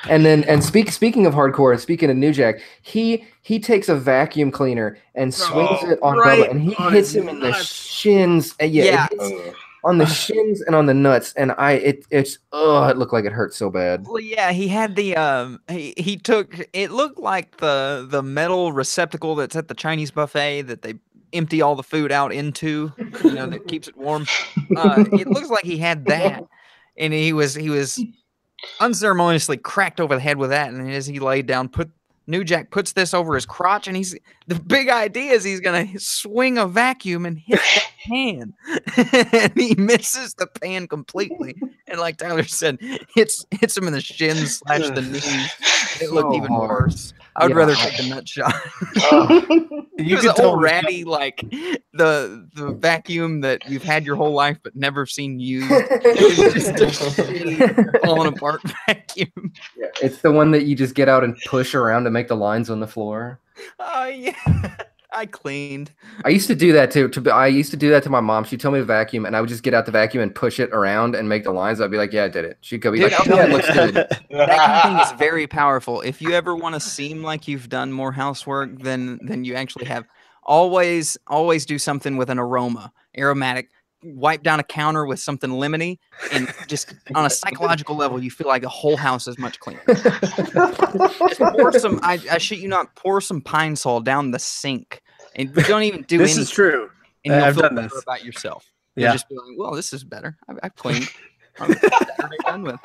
And speaking of hardcore, and speaking of New Jack, he takes a vacuum cleaner and swings Oh, it on right Bubba, and he on hits his him in the nuts. shins. And Yeah. it hits ugh. on the shins and on the nuts, and it looked like it hurt so bad. Well, yeah, he had the he took it looked like the metal receptacle that's at the Chinese buffet that they empty all the food out into, that keeps it warm. It looks like he had that, and he was unceremoniously cracked over the head with that, and as he laid down, New Jack puts this over his crotch, and the big idea is he's gonna swing a vacuum and hit that pan, and he misses the pan completely, and like Tyler said, hits him in the shins / the knees. It looked So even hard. worse. I would Yeah. rather take the nut shot. You It can was tell old ratty, like the vacuum that you've had your whole life but never seen used. It's just a shitty, falling apart vacuum. Yeah, it's the one that you just get out and push around to make the lines on the floor. Oh yeah, I cleaned. I used to do that too. I used to do that to my mom. She'd tell me to vacuum, and I would just get out the vacuum and push it around and make the lines. I'd be like, "Yeah, I did it." She'd go be Dude, like, I'll "Yeah, tell it looks good." Vacuum thing is very powerful. If you ever want to seem like you've done more housework than you actually have, always do something with an aromatic. Wipe down a counter with something lemony, and just on a psychological level, you feel like the whole house is much cleaner. Just pour some. I shit you not. Pour some Pine Sol down the sink, and you don't even do This anything. is true. And you'll I've feel done better this. about yourself. You'll Yeah. just be like, well, this is better. I've cleaned. I'm Saturday done with.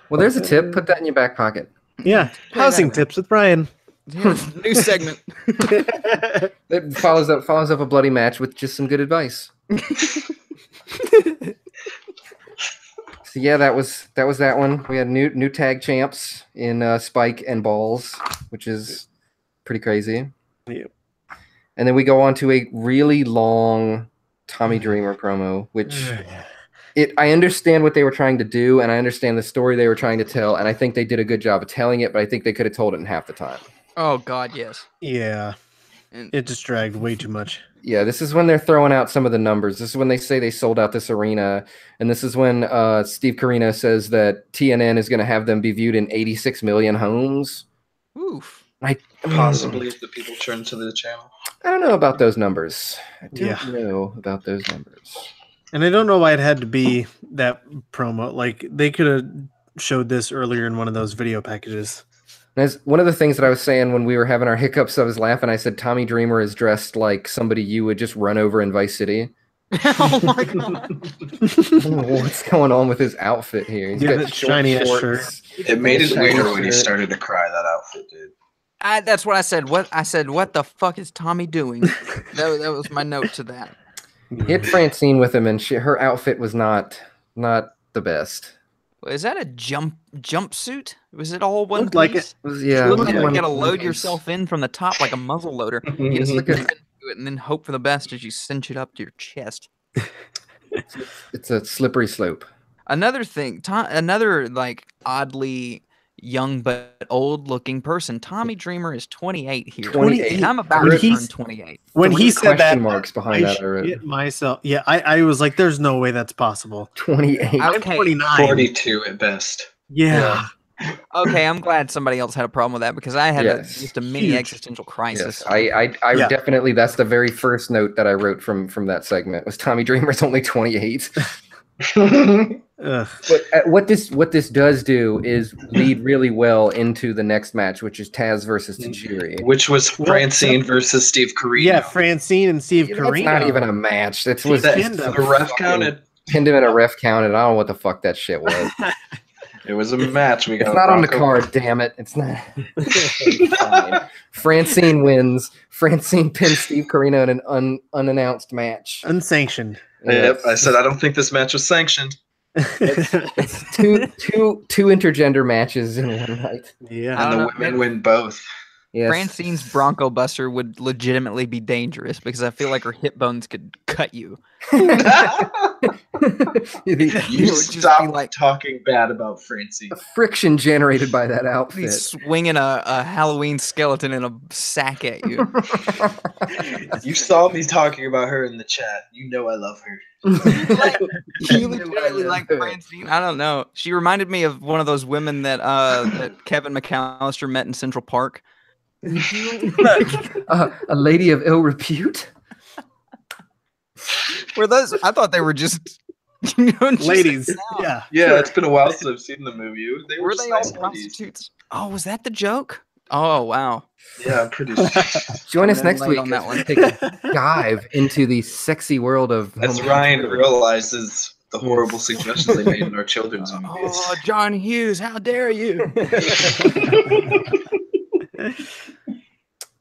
Well, there's a tip. Put that in your back pocket. Yeah. Play Housing that tips with Brian. Yeah, new segment. It follows up a bloody match with just some good advice. So yeah, that was that one. We had new tag champs in Spike and Balls, which is pretty crazy. Yep. And then we go on to a really long Tommy Dreamer promo, which I understand what they were trying to do, and I understand the story they were trying to tell, and I think they did a good job of telling it, but I think they could have told it in half the time. Oh God, yes. Yeah. And It just dragged way too much. Yeah, this is when they're throwing out some of the numbers. This is when they say they sold out this arena, and this is when Steve Corino says that TNN is going to have them be viewed in 86 million homes. oof. Possibly if the people turn to the channel. I don't know about those numbers. I don't Yeah. know about those numbers. And I don't know why it had to be that promo. Like, they could have showed this earlier in one of those video packages. And as one of the things that I was saying when we were having our hiccups, I was laughing. I said Tommy Dreamer is dressed like somebody you would just run over in Vice City. Oh my God. I don't know what's going on with his outfit here? He's Yeah, got that short shiny-ass shorts. It made it Shiny weirder when he shirt. started to cry, that outfit, dude. That's what I said. What the fuck is Tommy doing? that was my note to that. He had Francine with him, and her outfit was not the best. Is that a jumpsuit? Was it all one Looked like piece? It was, yeah, It looked like one- you gotta one load piece. yourself in from the top like a muzzle loader. You just Look at- into it and then hope for the best as you cinch it up to your chest. It's a slippery slope. Another thing, another like oddly young but old looking person. Tommy Dreamer is 28 here. 28. And I'm about When to he's- turn 28. When Three he said question that, marks behind I that already. shit myself. Yeah, I was like, there's no way that's possible. 28. I- I'm Okay. 29. 42 at best. Yeah. Okay, I'm glad somebody else had a problem with that because I had Yes. just a mini Huge. existential crisis. Yes, I Yeah. definitely. That's the very first note that I wrote from that segment was Tommy Dreamer's only 28. Ugh. But what this does do is lead really well into the next match, which is Taz versus Tajiri. Which was Francine versus Steve Corino. Yeah, Francine and Steve That's Corino. not even a match. It was That- pinned him. the ref counted. pinned him in a ref count, and I don't know what the fuck that shit was. It was a match. We got It's not on the Bronco- card, damn it. It's not. Fine. Francine wins. Francine pins Steve Corino in an unannounced match. Unsanctioned. Yep, I said I don't think this match was sanctioned. It's two intergender matches in one night. Yeah. I And don't the know, women man. win both. Yes. Francine's Bronco Buster would legitimately be dangerous because I feel like her hip bones could cut you. You It would just be stop like- talking bad about Francine. The friction generated by that He's outfit. swinging a Halloween skeleton in a sack at you. You saw me talking about her in the chat. You know I love her. You legitimately like Francine. I don't know. She reminded me of one of those women that that Kevin McAllister met in Central Park. A lady of ill repute. Were those? I thought they were just, just Ladies. out. Yeah. Yeah, it's been a while since I've seen the movie. They Were just they all nice ladies. prostitutes? Oh, was that the joke? Oh wow. Yeah, I'm pretty sure. Join us Coming in next late week on that as one. we take a dive into the sexy world of As Ryan realizes the horrible suggestions they made in our children's movies. Oh, John Hughes, how dare you?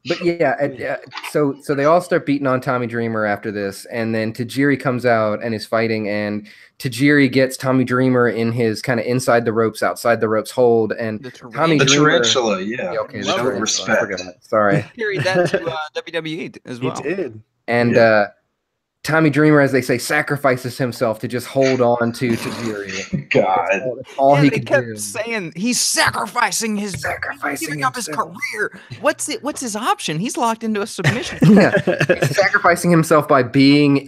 But yeah, so they all start beating on Tommy Dreamer after this, and then Tajiri comes out and is fighting, and Tajiri gets Tommy Dreamer in his kind of inside the ropes, outside the ropes hold, and Tommy The Dreamer. tarantula, yeah. Okay, the Show tarantula, I respect. forgot. Sorry. Carried that to WWE as well. He did. And Tommy Dreamer, as they say, sacrifices himself to just hold on to Tajiri. God. That's all Yeah, he they could kept do. saying he's sacrificing giving up his himself. career. What's his option? He's locked into a submission. Yeah, he's sacrificing himself by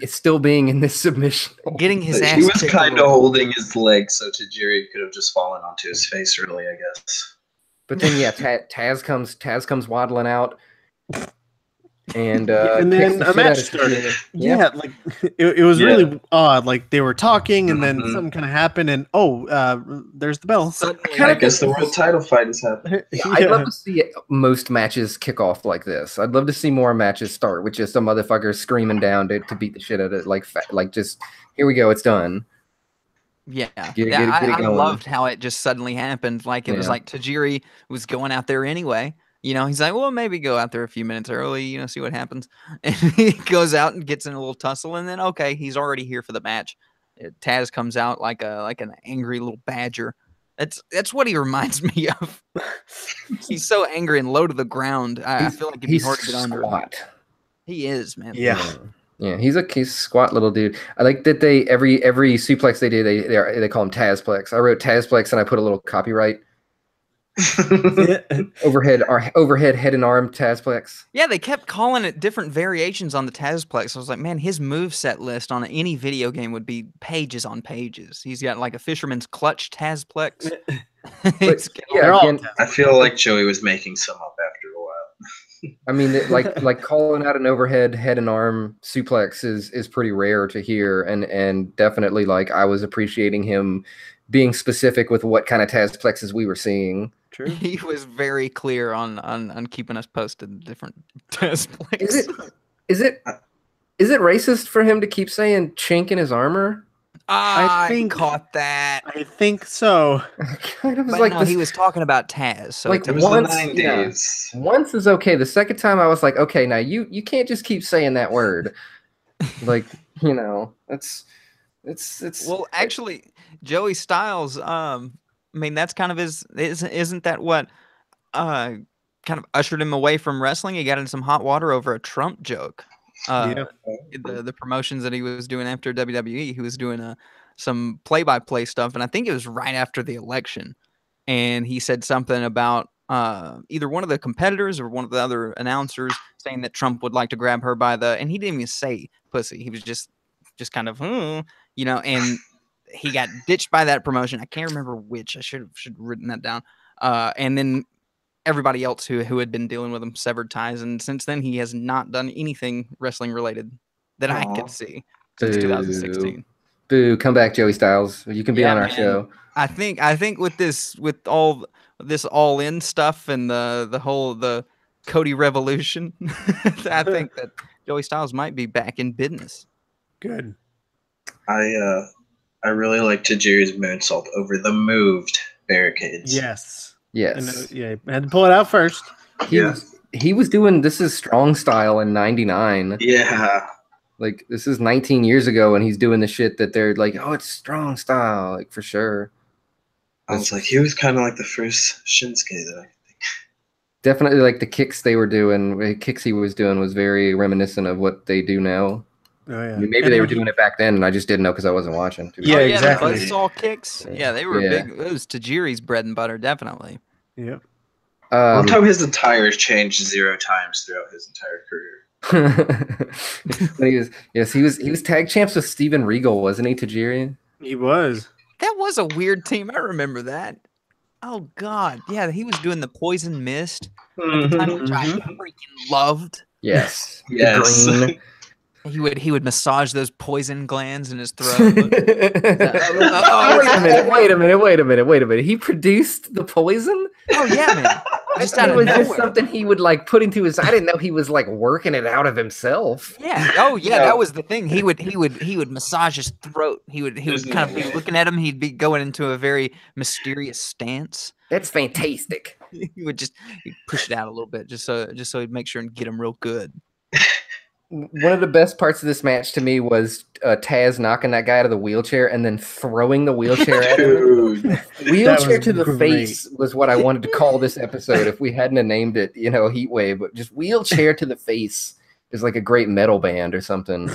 still being in this submission. Getting his ass He was kicked kind a of little. holding his leg, so Tajiri could have just fallen onto his face, really, I guess. But then, yeah, Taz comes waddling out, and And kicks then the a shit match out of started. Tajiri. Yeah, like it was Yeah. really odd. Like they were talking, and then Mhm. something kind of happened, and there's the bell. Suddenly, I guess the world title fight is happening. Yeah, I'd love to see most matches kick off like this. I'd love to see more matches start with just some motherfuckers screaming down to beat the shit out of it. Like just here we go, it's done. yeah, Get it I going. loved how it just suddenly happened. Like it was Yeah. like Tajiri was going out there anyway. You know, he's like, well, maybe go out there a few minutes early, see what happens. And he goes out and gets in a little tussle, and then okay, he's already here for the match. Taz comes out like an angry little badger. That's what he reminds me of. He's so angry and low to the ground. I feel like it'd be He's hard to get under. squat. He is, man. Yeah. Yeah, he's a squat little dude. I like that they every suplex they do they call him Tazplex. I wrote Tazplex and I put a little copyright overhead head and arm Tazplex. Yeah, they kept calling it different variations on the Tazplex. I was like, man, his moveset list on any video game would be pages on pages. He's got like a fisherman's clutch Tazplex. It's got Yeah, They're all again, I feel like Joey was making some up after a while. I mean, like calling out an overhead head and arm suplex is pretty rare to hear, and definitely like I was appreciating him being specific with what kind of Tazplexes we were seeing. True. He was very clear on keeping us posted different Tazplex. Is it racist for him to keep saying chink in his armor? I think- caught that. I think so. Kind of was But like no, this, he was talking about Taz. So like It was once, the 90s. once is okay. The second time I was like, okay, now you can't just keep saying that word. Like, it's well, actually, Joey Styles. I mean, that's kind of isn't that what kind of ushered him away from wrestling? He got in some hot water over a Trump joke. Yeah. The promotions that he was doing after WWE, he was doing some play-by-play stuff, and I think it was right after the election. And he said something about either one of the competitors or one of the other announcers saying that Trump would like to grab her by the, and he didn't even say pussy. He was just kind of, and he got ditched by that promotion. I can't remember which. I should have written that down. And then everybody else who had been dealing with him severed ties, and since then he has not done anything wrestling related that I Aw. could see since Boo. 2016. boo. Come back, Joey Styles. You can be Yeah, on our man. show. I think with all this all in stuff and the Cody revolution, I think that Joey Styles might be back in business. Good. I really like Tajiri's moonsault over the moved barricades. Yes. Yes. Yeah. I had to pull it out first. He was doing this is strong style in '99. Yeah. Like this is 19 years ago, and he's doing the shit that they're like, oh, it's strong style, like for sure. I was like, he was kind of like the first Shinsuke that I could think. Definitely, like the kicks they were doing, the kicks he was doing was very reminiscent of what they do now. Oh yeah. I mean, maybe they were doing it back then, and I just didn't know because I wasn't watching. to be Yeah, Oh, honest. exactly. The buzzsaw kicks. Yeah, they were Yeah. big. It was Tajiri's bread and butter, definitely. Yep. I loved how his attire changed 0 times throughout his entire career. he was tag champs with Steven Regal, wasn't he, Tajiri? He was. That was a weird team. I remember that. Oh God, yeah, he was doing the poison mist at the time, which I freaking loved. Yes. The Yes. green. He would massage those poison glands in his throat. Wait a minute. He produced the poison? Oh yeah, man. just thought out it of was just nowhere. something he would like put into his. I didn't know he was like working it out of himself. Yeah. Oh yeah, No. that was the thing. He would massage his throat. He would There's kind of no be way. looking at him. He'd be going into a very mysterious stance. That's fantastic. He would he'd push it out a little bit just so he'd make sure and get him real good. One of the best parts of this match to me was Taz knocking that guy out of the wheelchair and then throwing the wheelchair at him. Dude. Wheelchair was to the great. face was what I wanted to call this episode if we hadn't have named it, Heat Wave, but just wheelchair to the face is like a great metal band or something.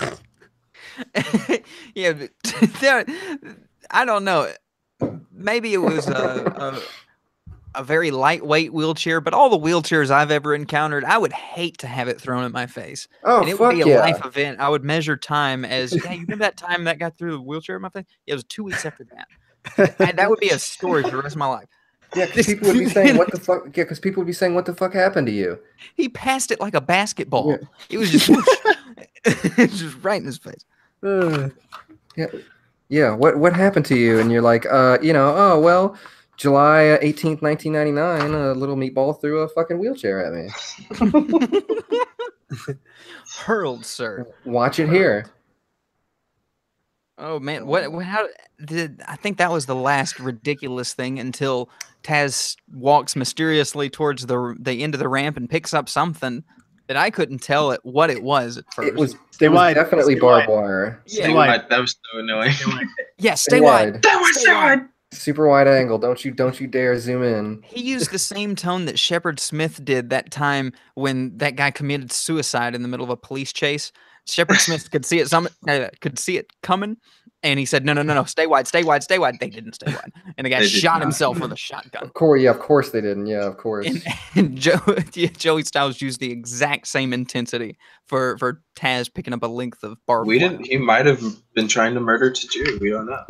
Yeah, but I don't know. Maybe it was a very lightweight wheelchair, but all the wheelchairs I've ever encountered, I would hate to have it thrown at my face. Oh, And it would fuck be a yeah. life event. I would measure time as, hey, you remember that time that guy threw the wheelchair at my face? Yeah, it was 2 weeks after that. And that would be a story for the rest of my life. Yeah, because people would be saying, what the fuck? Yeah, because people would be saying, what the fuck happened to you? He passed it like a basketball. Yeah. It was just, it's just right in his face. Yeah, what happened to you? And you're like, oh, well, July 18th, 1999, a little meatball threw a fucking wheelchair at me. Hurled, sir. Watch it here. Oh man, how did I think that was the last ridiculous thing until Taz walks mysteriously towards the end of the ramp and picks up something that I couldn't tell what it was at first. It was wide. definitely Stay barbed wide. wire. Stay wide. wide. That was so annoying. yeah, stay wide. Stay wide. Super wide angle. Don't you dare zoom in. He used the same tone that Shepard Smith did that time when that guy committed suicide in the middle of a police chase. Shepard Smith could see it coming, and he said, "No, stay wide, stay wide, stay wide." They didn't stay wide, and the guy They did shot not. himself with a shotgun. Of course they didn't. Yeah, of course. And Joey Styles used the exact same intensity for Taz picking up a length of barbed We wire. didn't. He might have been trying to murder Tajiri. We don't know.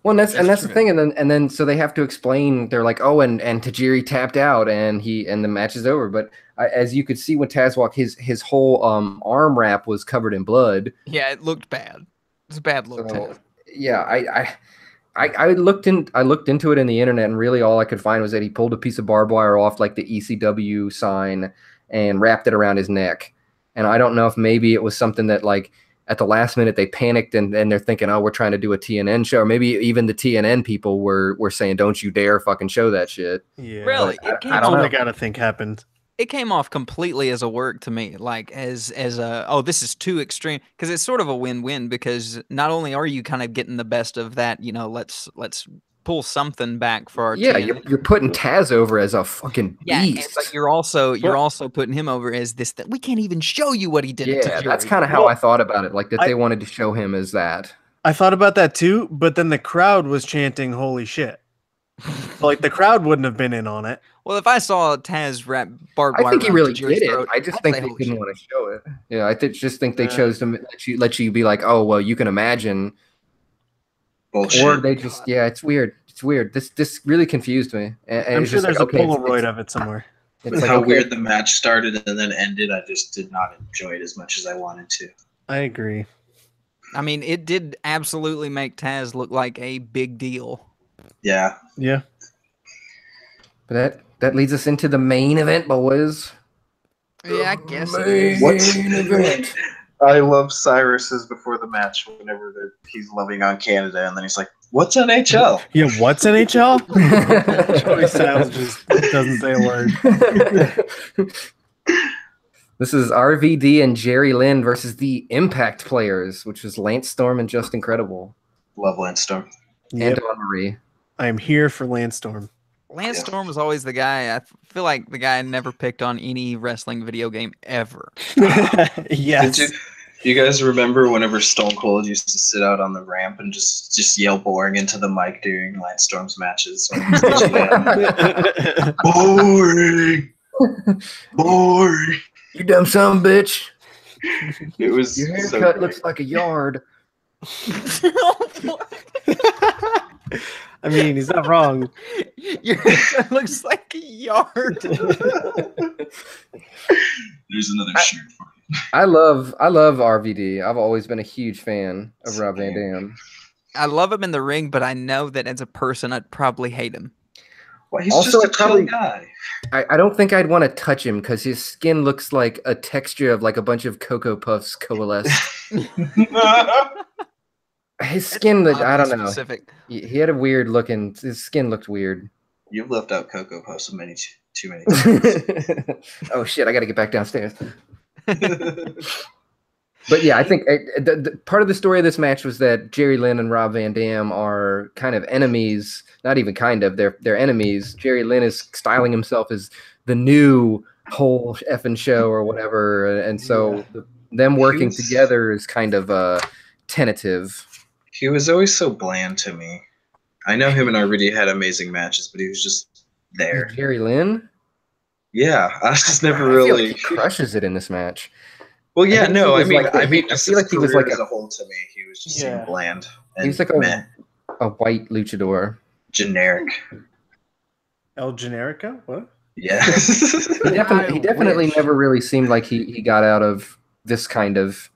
Well, and that's the true. thing, and then so they have to explain. They're like, oh, and Tajiri tapped out, and the match is over. But as you could see when Taz walked, his whole arm wrap was covered in blood. Yeah, it looked bad. It's a bad look. So, Taz. yeah, I looked into it in the internet, and really all I could find was that he pulled a piece of barbed wire off like the ECW sign and wrapped it around his neck. And I don't know if maybe it was something that like at the last minute they panicked and they're thinking, oh, we're trying to do a TNN show, or maybe even the TNN people were saying, don't you dare fucking show that shit. Yeah. Really, I it came, That's don't what know. I gotta think happened. it came off completely as a work to me, like as a, oh, this is too extreme, because it's sort of a win-win, because not only are you kind of getting the best of that, let's pull something back for our Yeah, TNN. you're putting Taz over as a fucking Yeah, beast. but you're also putting him over as this that we can't even show you what he did. to Yeah, that's Tajiri. kind of how I thought about it. Like that I- they wanted to show him as that. I thought about that too, but then the crowd was chanting "Holy shit!" Like the crowd wouldn't have been in on it. Well, if I saw Taz wrap barbed I wire, think he around really Tajiri's did it. throat, I just I'd think say, they "Holy didn't shit." want to show it. Yeah, I just think they chose to let you be like, oh well, you can imagine, Bullshit. or they just it's weird. It's weird. This really confused me. And I'm it's sure just there's like, a okay, Polaroid of it somewhere. It's With like, how okay, weird the match started and then ended, I just did not enjoy it as much as I wanted to. I agree. I mean, it did absolutely make Taz look like a big deal. Yeah. Yeah. But that leads us into the main event, boys. Yeah, I guess it Main is. What? event. I love Cyrus's before the match whenever he's loving on Canada and then he's like, what's NHL? Yeah. What's NHL? Joey Styles just doesn't say a word. This is RVD and Jerry Lynn versus the Impact Players, which is Lance Storm and Just Incredible, Love Landstorm. and Yep. Dawn Marie. I am here for Landstorm. Lance Yeah. Storm was always the guy. I feel like the guy never picked on any wrestling video game ever. Yes. Did you guys remember whenever Stone Cold used to sit out on the ramp and just yell boring into the mic during Landstorm's matches? When he was teaching them? Boring! Boring! You dumb son of a bitch. It was Your so haircut great. looks like a yard. I mean, he's not wrong. Your haircut looks like a yard. There's another shirt for you. I love RVD. I've always been a huge fan of Rob Van Dam. I love him in the ring, but I know that as a person, I'd probably hate him. Well, he's Also, just a I probably- chill guy. I don't think I'd want to touch him because his skin looks like a texture of like a bunch of Cocoa Puffs coalesced. His skin, I don't know. Specific. He had a weird looking. His skin looked weird. You've left out Cocoa Puffs too many times. Oh shit! I got to get back downstairs. But yeah, I think the part of the story of this match was that Jerry Lynn and Rob Van Dam are kind of enemies. Not even kind of. They're enemies. Jerry Lynn is styling himself as the new whole effing show or whatever, and so them working together is kind of tentative. He was always so bland to me. I know him and RVD had amazing matches, but he was just there. Jerry Lynn? Yeah, I just never I feel really like he crushes it in this match. Well, yeah, no, I mean, I feel like he was like as a whole to me, he was just seemed bland. And he's like a white luchador. Generic. El Generico? What? Yeah. He definitely never really seemed like he got out of this kind of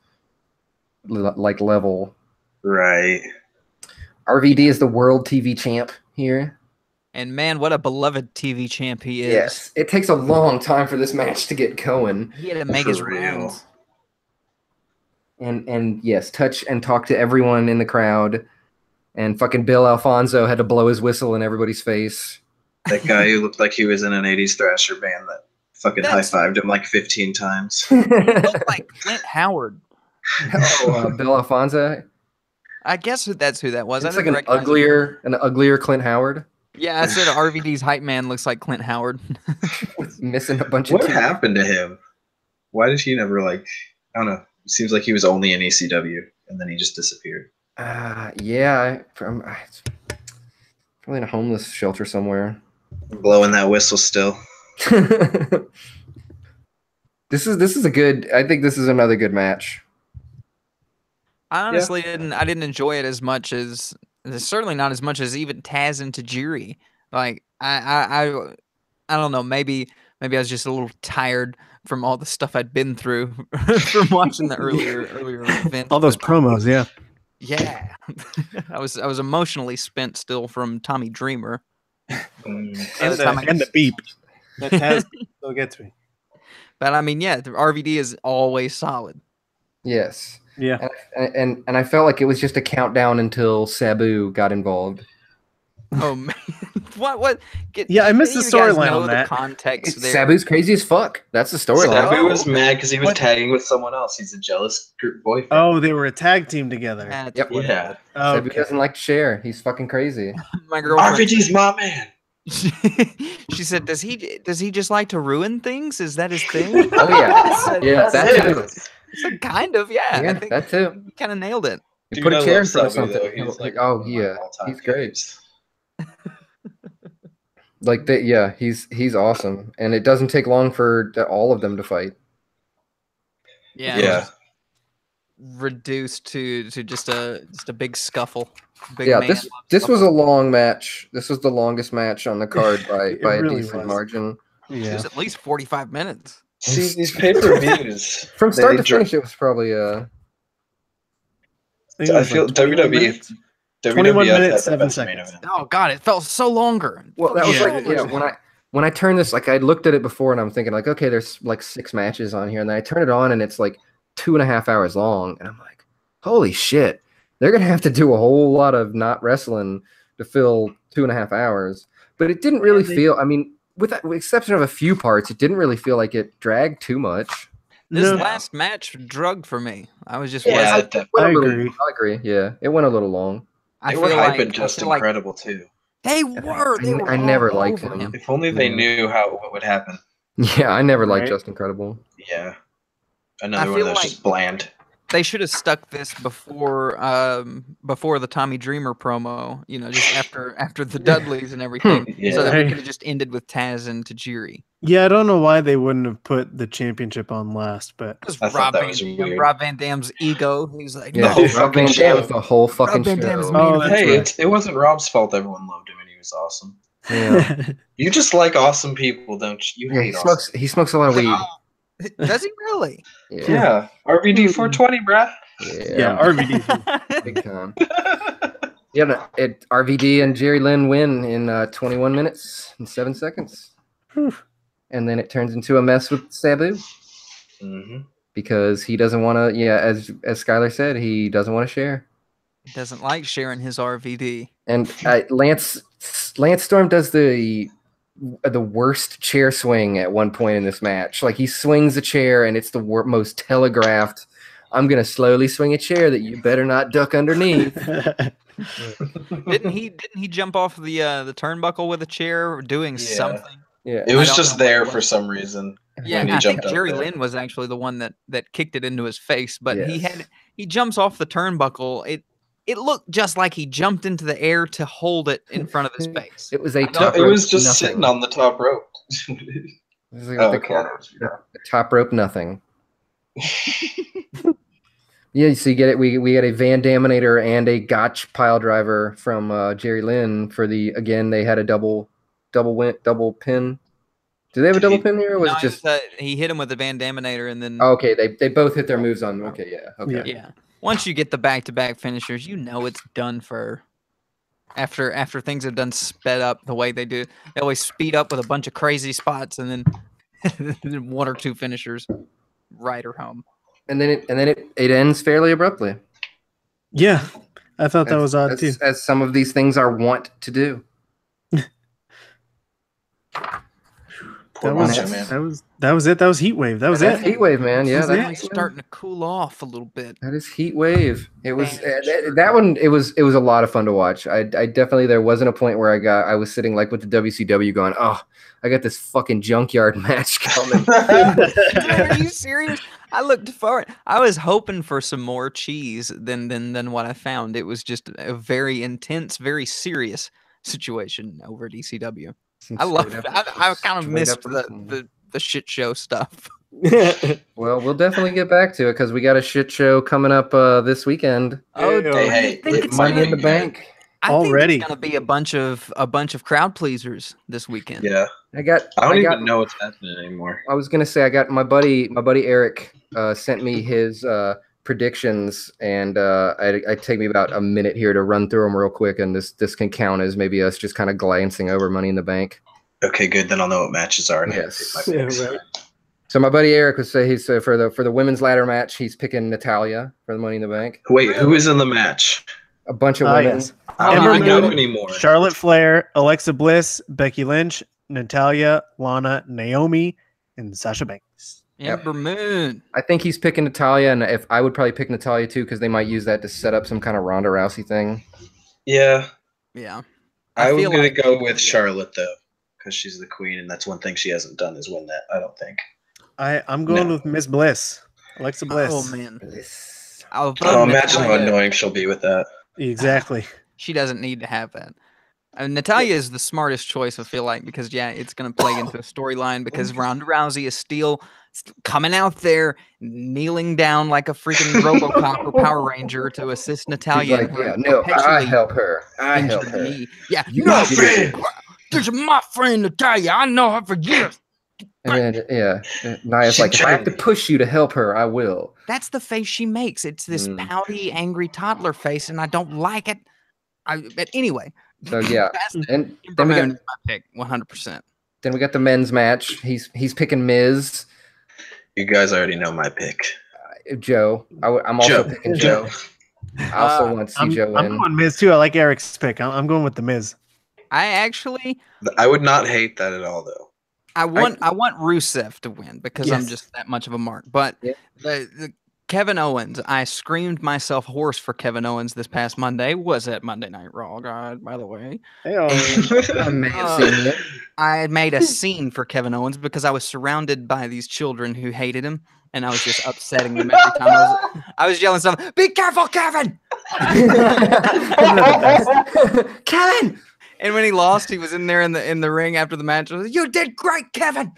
like level. Right. RVD is the world TV champ here. And man, what a beloved TV champ he is. Yes. It takes a long time for this match to get going. He had to make his rounds. And yes, touch and talk to everyone in the crowd. And fucking Bill Alfonso had to blow his whistle in everybody's face. That guy who looked like he was in an 80s thrasher band that fucking high-fived him like 15 times. He looked like Clint Howard. Bill Alfonso? I guess that's who that was. It's like an uglier Clint Howard. Yeah, I said RVD's hype man looks like Clint Howard. Missing a bunch of teeth. What happened to him? Why did he never I don't know. It seems like he was only in ECW and then he just disappeared. Yeah, probably in a homeless shelter somewhere. Blowing that whistle still. This is a good. I think this is another good match. I honestly didn't enjoy it as much as certainly not as much as even Taz and Tajiri. Like I don't know. Maybe I was just a little tired from all the stuff I'd been through from watching the earlier event. All those promos, yeah. Yeah, I was emotionally spent still from Tommy Dreamer. And the beep. That Taz still gets me. But I mean, yeah, the RVD is always solid. Yes. Yeah. And I felt like it was just a countdown until Sabu got involved. Oh man, what? I missed the storyline on that. Context there. Sabu's crazy as fuck. That's the storyline. Sabu was mad because he was tagging with someone else. He's a jealous boyfriend. Oh, they were a tag team together. Yep. Yeah. Oh, Sabu doesn't like to share. He's fucking crazy. My girlfriend. RVD's my man. She said, "Does he just like to ruin things? Is that his thing?" Oh yeah, yeah, that too. So kind of, yeah. Yeah, I think that too. you kind of nailed it. You put a chair in front of something. He's great. Like that, yeah, he's awesome, and it doesn't take long for all of them to fight. Yeah. Reduced to just a big scuffle. This was a long match. This was the longest match on the card by a decent margin. Yeah, it was at least 45 minutes. See, these pay-per-views from start to finish, it was probably I feel WWE. 21 minutes, 7 seconds. Oh god, it felt so longer. Well, that was when I turned this, like I looked at it before and I'm thinking like, okay, there's like 6 matches on here, and then I turn it on and it's like 2.5 hours long, and I'm like, holy shit, they're gonna have to do a whole lot of not wrestling to fill 2.5 hours. But it didn't really feel. I mean, with the exception of a few parts, it didn't really feel like it dragged too much. This last match drugged for me. I was just I agree. Yeah, it went a little long. They were hyping Just Incredible too. They were. I never liked him. If only they knew what would happen. Yeah, I never liked Just Incredible. Yeah, another one that's just bland. They should have stuck this before the Tommy Dreamer promo. You know, just after the Dudleys and everything, so that we could have just ended with Taz and Tajiri. Yeah, I don't know why they wouldn't have put the championship on last, but Rob Van Dam's ego. He's like, no, Rob Van Dam was the whole fucking show. It wasn't Rob's fault. Everyone loved him, and he was awesome. Yeah, you just like awesome people, don't you? You hate he smokes a lot of weed. Does he really? Yeah. RVD 420, bruh. Yeah, RVD. Big time. Yeah, RVD and Jerry Lynn win in 21 minutes and 7 seconds. and then it turns into a mess with Sabu Hmm. because he doesn't want to. Yeah, as Skylar said, he doesn't want to share. He doesn't like sharing his RVD. And Lance Storm does the worst chair swing at one point in this match. Like he swings a chair, and it's the most telegraphed. I'm gonna slowly swing a chair that you better not duck underneath. Didn't he jump off the turnbuckle with a chair doing Yeah. something? Yeah, It was don't just know what there it for was. some reason. Yeah, when he I think jumped up Jerry there. Lynn was actually the one that kicked it into his face, but Yes. he jumps off the turnbuckle. It looked just like he jumped into the air to hold it in front of his face. It was a No, top it rope was just nothing. sitting on the top rope. This is like Oh, the okay. corner. Top rope nothing. Yeah, so you get it. We had a Van Daminator and a Gotch pile driver from Jerry Lynn for the again. They had a double pin. Do they have a double pin here? Or was No, it just he hit him with the Van Daminator, and then oh, okay? They both hit their moves on. Okay, yeah, okay. yeah. Once you get the back-to-back finishers, you know it's done for. After things have done sped up the way they do, they always speed up with a bunch of crazy spots, and then one or two finishers, right or home. And then it ends fairly abruptly. Yeah, I thought that was odd too. As some of these things are wont to do. Poor That was Macho Man. that was it. That was Heat Wave. That was That's it. Heat Wave, man. Yeah, That's that's it. Finally starting to cool off a little bit. That is Heat Wave. It was Man, that one. It was a lot of fun to watch. I definitely there wasn't a point where I was sitting like with the WCW going, oh, I got this fucking junkyard match coming. Are you serious? I looked forward. I was hoping for some more cheese than what I found. It was just a very intense, very serious situation over at ECW. I love it. I kind of missed the shit show stuff. Well, we'll definitely get back to it because we got a shit show coming up this weekend. Oh, Hey, do you hey, think it's Money in gonna the be- Bank. I Already. think it's gonna be a bunch of crowd pleasers this weekend. Yeah, I got. I don't even know what's happening anymore. I was gonna say I got my buddy Eric sent me his predictions, and I take me about a minute here to run through them real quick, and this can count as maybe us just kind of glancing over Money in the Bank. Okay, good. Then I'll know what matches are. And Yes. I can pick my picks. Yeah, right. So my buddy Eric would say he's for the women's ladder match, he's picking Natalia for the Money in the Bank. Wait, who is in the match? A bunch of Ah, women. yes. I don't Ember even know Moon, anymore. Charlotte Flair, Alexa Bliss, Becky Lynch, Natalia, Lana, Naomi, and Sasha Banks. Ember Moon. I think he's picking Natalia, and if I would probably pick Natalia too, because they might use that to set up some kind of Ronda Rousey thing. Yeah, Yeah. I was feel gonna like- go with Charlotte though, because she's the queen, and that's one thing she hasn't done is win that. I don't think. I'm going No. with Miss Bliss, Alexa Bliss. Oh man. Oh, imagine how Natalia- annoying she'll be with that. Exactly. She doesn't need to have that. Natalia is the smartest choice, I feel like, because yeah, it's going to play into a storyline because Ronda Rousey is still coming out there, kneeling down like a freaking RoboCop or Power Ranger to assist He's Natalia. like, in her yeah, no, I perpetually help her. I help injured her. knee. Yeah, You no, did friend. This is my friend Natalia. I know her for years. And then, yeah, Nia's like, if I have to push you to help her, I will. That's the face she makes. It's this Mm. pouty, angry toddler face, and I don't like it. But anyway. So yeah, That's and Ember then we Moon got is my pick, 100%. the men's match. He's picking Miz. You guys already know my pick. Joe. I'm also Joe. picking Joe. I also want to see I'm Joe win. going Miz too. I like Eric's pick. I'm going with the Miz. I actually I would not hate that at all, though. I want Rusev to win because I'm Yes. just that much of a mark. But Yeah. the Kevin Owens, I screamed myself hoarse for Kevin Owens this past Monday. Was at Monday Night Raw, God, by the way. I may have seen it. I had made a scene for Kevin Owens because I was surrounded by these children who hated him, and I was just upsetting them every time I was yelling stuff. Be careful, Kevin! Kevin. And when he lost, he was in there in the ring after the match. I was like, you did great, Kevin.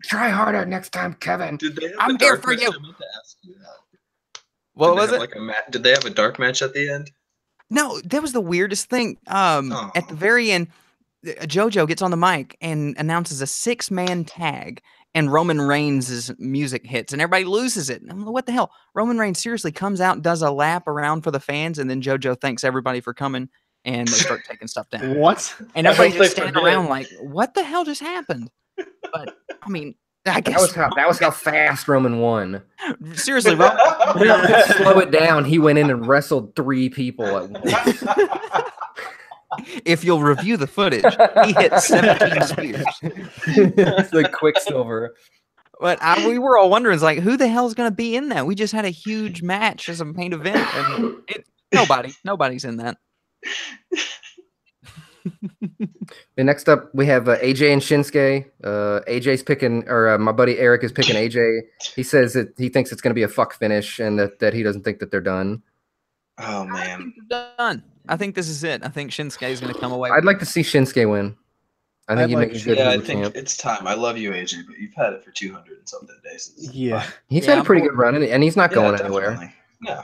Try harder next time, Kevin. Did they have I'm a here dark for match? you. I meant to ask you that. What Did they was have, it? Did they have a dark match at the end? No, that was the weirdest thing. At the very end, JoJo gets on the mic and announces a 6-man tag, and Roman Reigns' music hits, and everybody loses it. And I'm like, what the hell? Roman Reigns seriously comes out and does a lap around for the fans, and then JoJo thanks everybody for coming. and they start taking stuff down. What? And I everybody's hope just they standing forget. around like, what the hell just happened? But I mean, I That guess was how fast Roman won. seriously, Roman, To slow it down, he went in and wrestled 3 people at once. if you'll review the footage, he hit 17 spears. It's the Quicksilver. But we were all wondering, it's like, who the hell's going to be in that? We just had a huge match as a main event, and nobody's in that. And next up, we have AJ and Shinsuke. AJ's picking, or my buddy Eric is picking AJ. He says that he thinks it's going to be a fuck finish, and that he doesn't think that they're done. Oh I man. think they're done. I think this is it. I think Shinsuke is going to come away. I'd like to see Shinsuke win. I think I'd he'd like make a good Yeah, I heel think champ. it's time. I love you, AJ, but you've had it for 200 and something days. Yeah. He's Yeah, had a I'm pretty cool. good run, and he's not Yeah, going anywhere. definitely. No.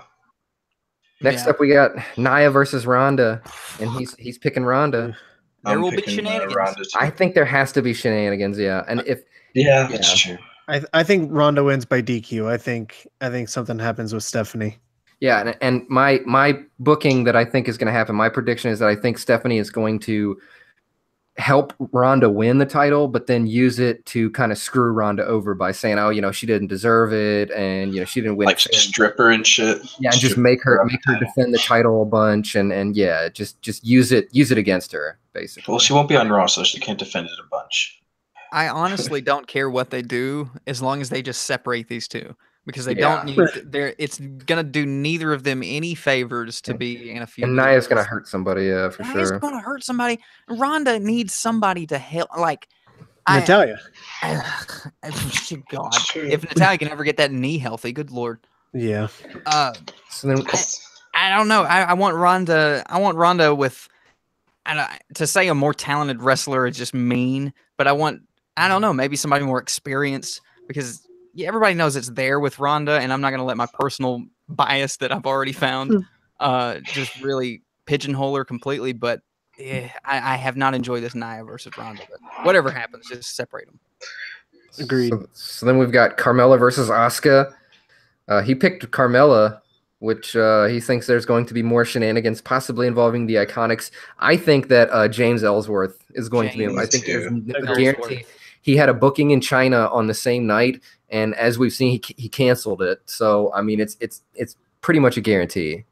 Next Yeah. up, we got Nia versus Ronda, and he's picking Ronda. There I'm will be picking, shenanigans. Ronda too. I think there has to be shenanigans, yeah. And if Yeah, that's Yeah. true. I think Ronda wins by DQ. I think something happens with Stephanie. yeah, and my booking that I think is going to happen, my prediction is that I think Stephanie is going to help Ronda win the title, but then use it to kind of screw Ronda over by saying, "Oh, she didn't deserve it, and she didn't win." Like stripper and shit. Yeah, and just Strip make her up the title. defend the title a bunch, and yeah, just use it against her basically. Well, she won't be on Raw, so she can't defend it a bunch. I honestly don't care what they do as long as they just separate these two, because they Yeah. don't need. It's gonna do neither of them any favors to be in a feud. And with Nia's each gonna other. hurt somebody, yeah, for Nia's sure. gonna hurt somebody. Ronda needs somebody to help. Like, Natalia. God, True. if Natalia can ever get that knee healthy, good lord. Yeah. So then, I don't know. I want Ronda. I want Ronda with. To say a more talented wrestler is just mean, but I don't know. Maybe somebody more experienced, because everybody knows it's there with Ronda, and I'm not going to let my personal bias that I've already found just really pigeonhole her completely. But I have not enjoyed this Nia versus Ronda. But whatever happens, just separate them. Agreed. So then we've got Carmella versus Asuka. He picked Carmella, which he thinks there's going to be more shenanigans, possibly involving the Iconics. I think that James Ellsworth is going to be. I think there's a guarantee. He had a booking in China on the same night, and as we've seen, he canceled it. So I mean, it's pretty much a guarantee.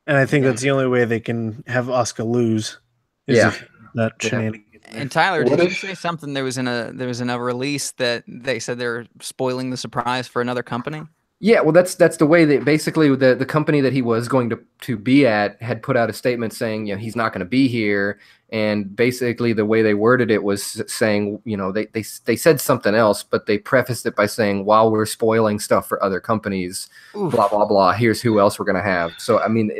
And I think that's the only way they can have Asuka lose. Is Yeah. if that shenanigan. And Tyler, What did you if- say something? There was in a release that they said they're spoiling the surprise for another company. Yeah, well, that's the way that basically the company that he was going to be at had put out a statement saying, he's not going to be here, and basically the way they worded it was saying, they said something else, but they prefaced it by saying, while we're spoiling stuff for other companies, Oof. blah blah blah. Here's who else we're going to have. So I mean,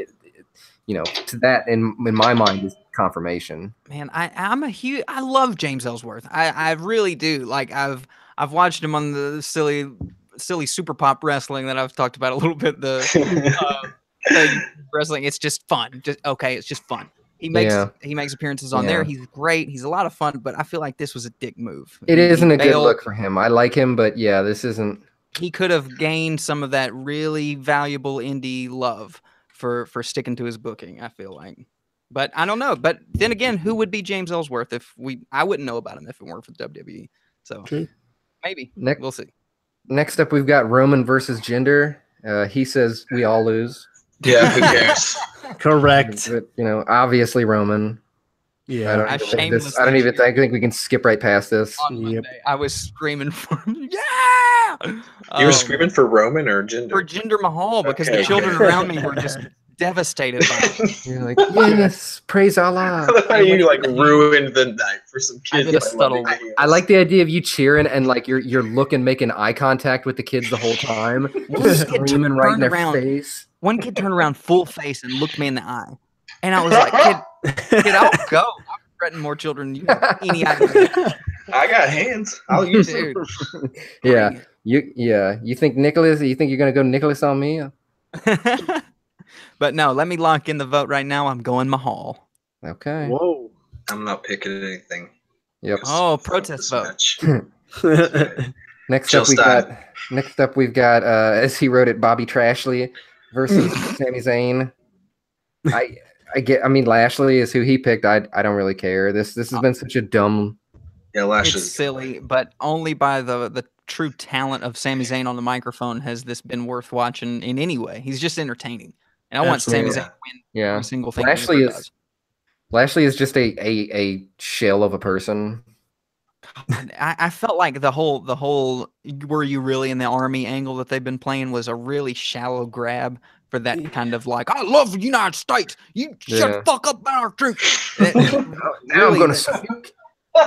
to that in my mind is confirmation. Man, I love James Ellsworth. I really do. Like I've watched him on the silly super pop wrestling that I've talked about a little bit. The wrestling, it's just fun. It's just fun. He makes appearances on there. He's great. He's a lot of fun, but I feel like this was a dick move. It isn't a good failed. look for him. I like him, but yeah, this isn't. He could have gained some of that really valuable indie love for sticking to his booking, I feel like. But I don't know. But then again, who would be James Ellsworth I wouldn't know about him if it weren't for WWE. So True. maybe. Next- We'll see. Next up, we've got Roman versus Jinder. He says we all lose. Yeah, who cares? Correct. But, obviously Roman. Yeah. I don't even think we can skip right past this. On Yep. Monday, I was screaming for him. Yeah! You were screaming for Roman or Jinder? for Jinder Mahal because Okay. the children around me were just devastated by it. You're like, yes, praise Allah. How you ruined the night for some kids. did a subtle- I like the idea of you cheering and like you're making eye contact with the kids the whole time, This kid screaming right in their turned around. face. One kid turned around full face and looked me in the eye. And I was like, kid, I'll go. I'll threaten more children than you have any idea. I got hands. I'll use it. Dude. Yeah, you think Nicholas? You think you're gonna go Nicholas on me? But no, let me lock in the vote right now. I'm going Mahal. Okay. Whoa. I'm not picking anything. Yep. Oh, Fuck protest this vote. match. Next Jill up we've got as he wrote it, Bobby Trashley versus Sami Zayn. I mean, Lashley is who he picked. I don't really care. This has been such a dumb. Yeah, Lashley's It's silly, but only by the true talent of Sami Zayn on the microphone has this been worth watching in any way. He's just entertaining, and I want Sami Absolutely. Zayn to win Yeah, every single thing. Lashley is just a shell of a person. I felt like the whole "were you really in the army" angle that they've been playing was a really shallow grab for that kind of like, I love the United States. You shut the fuck up about our troops. Now I'm gonna smoke.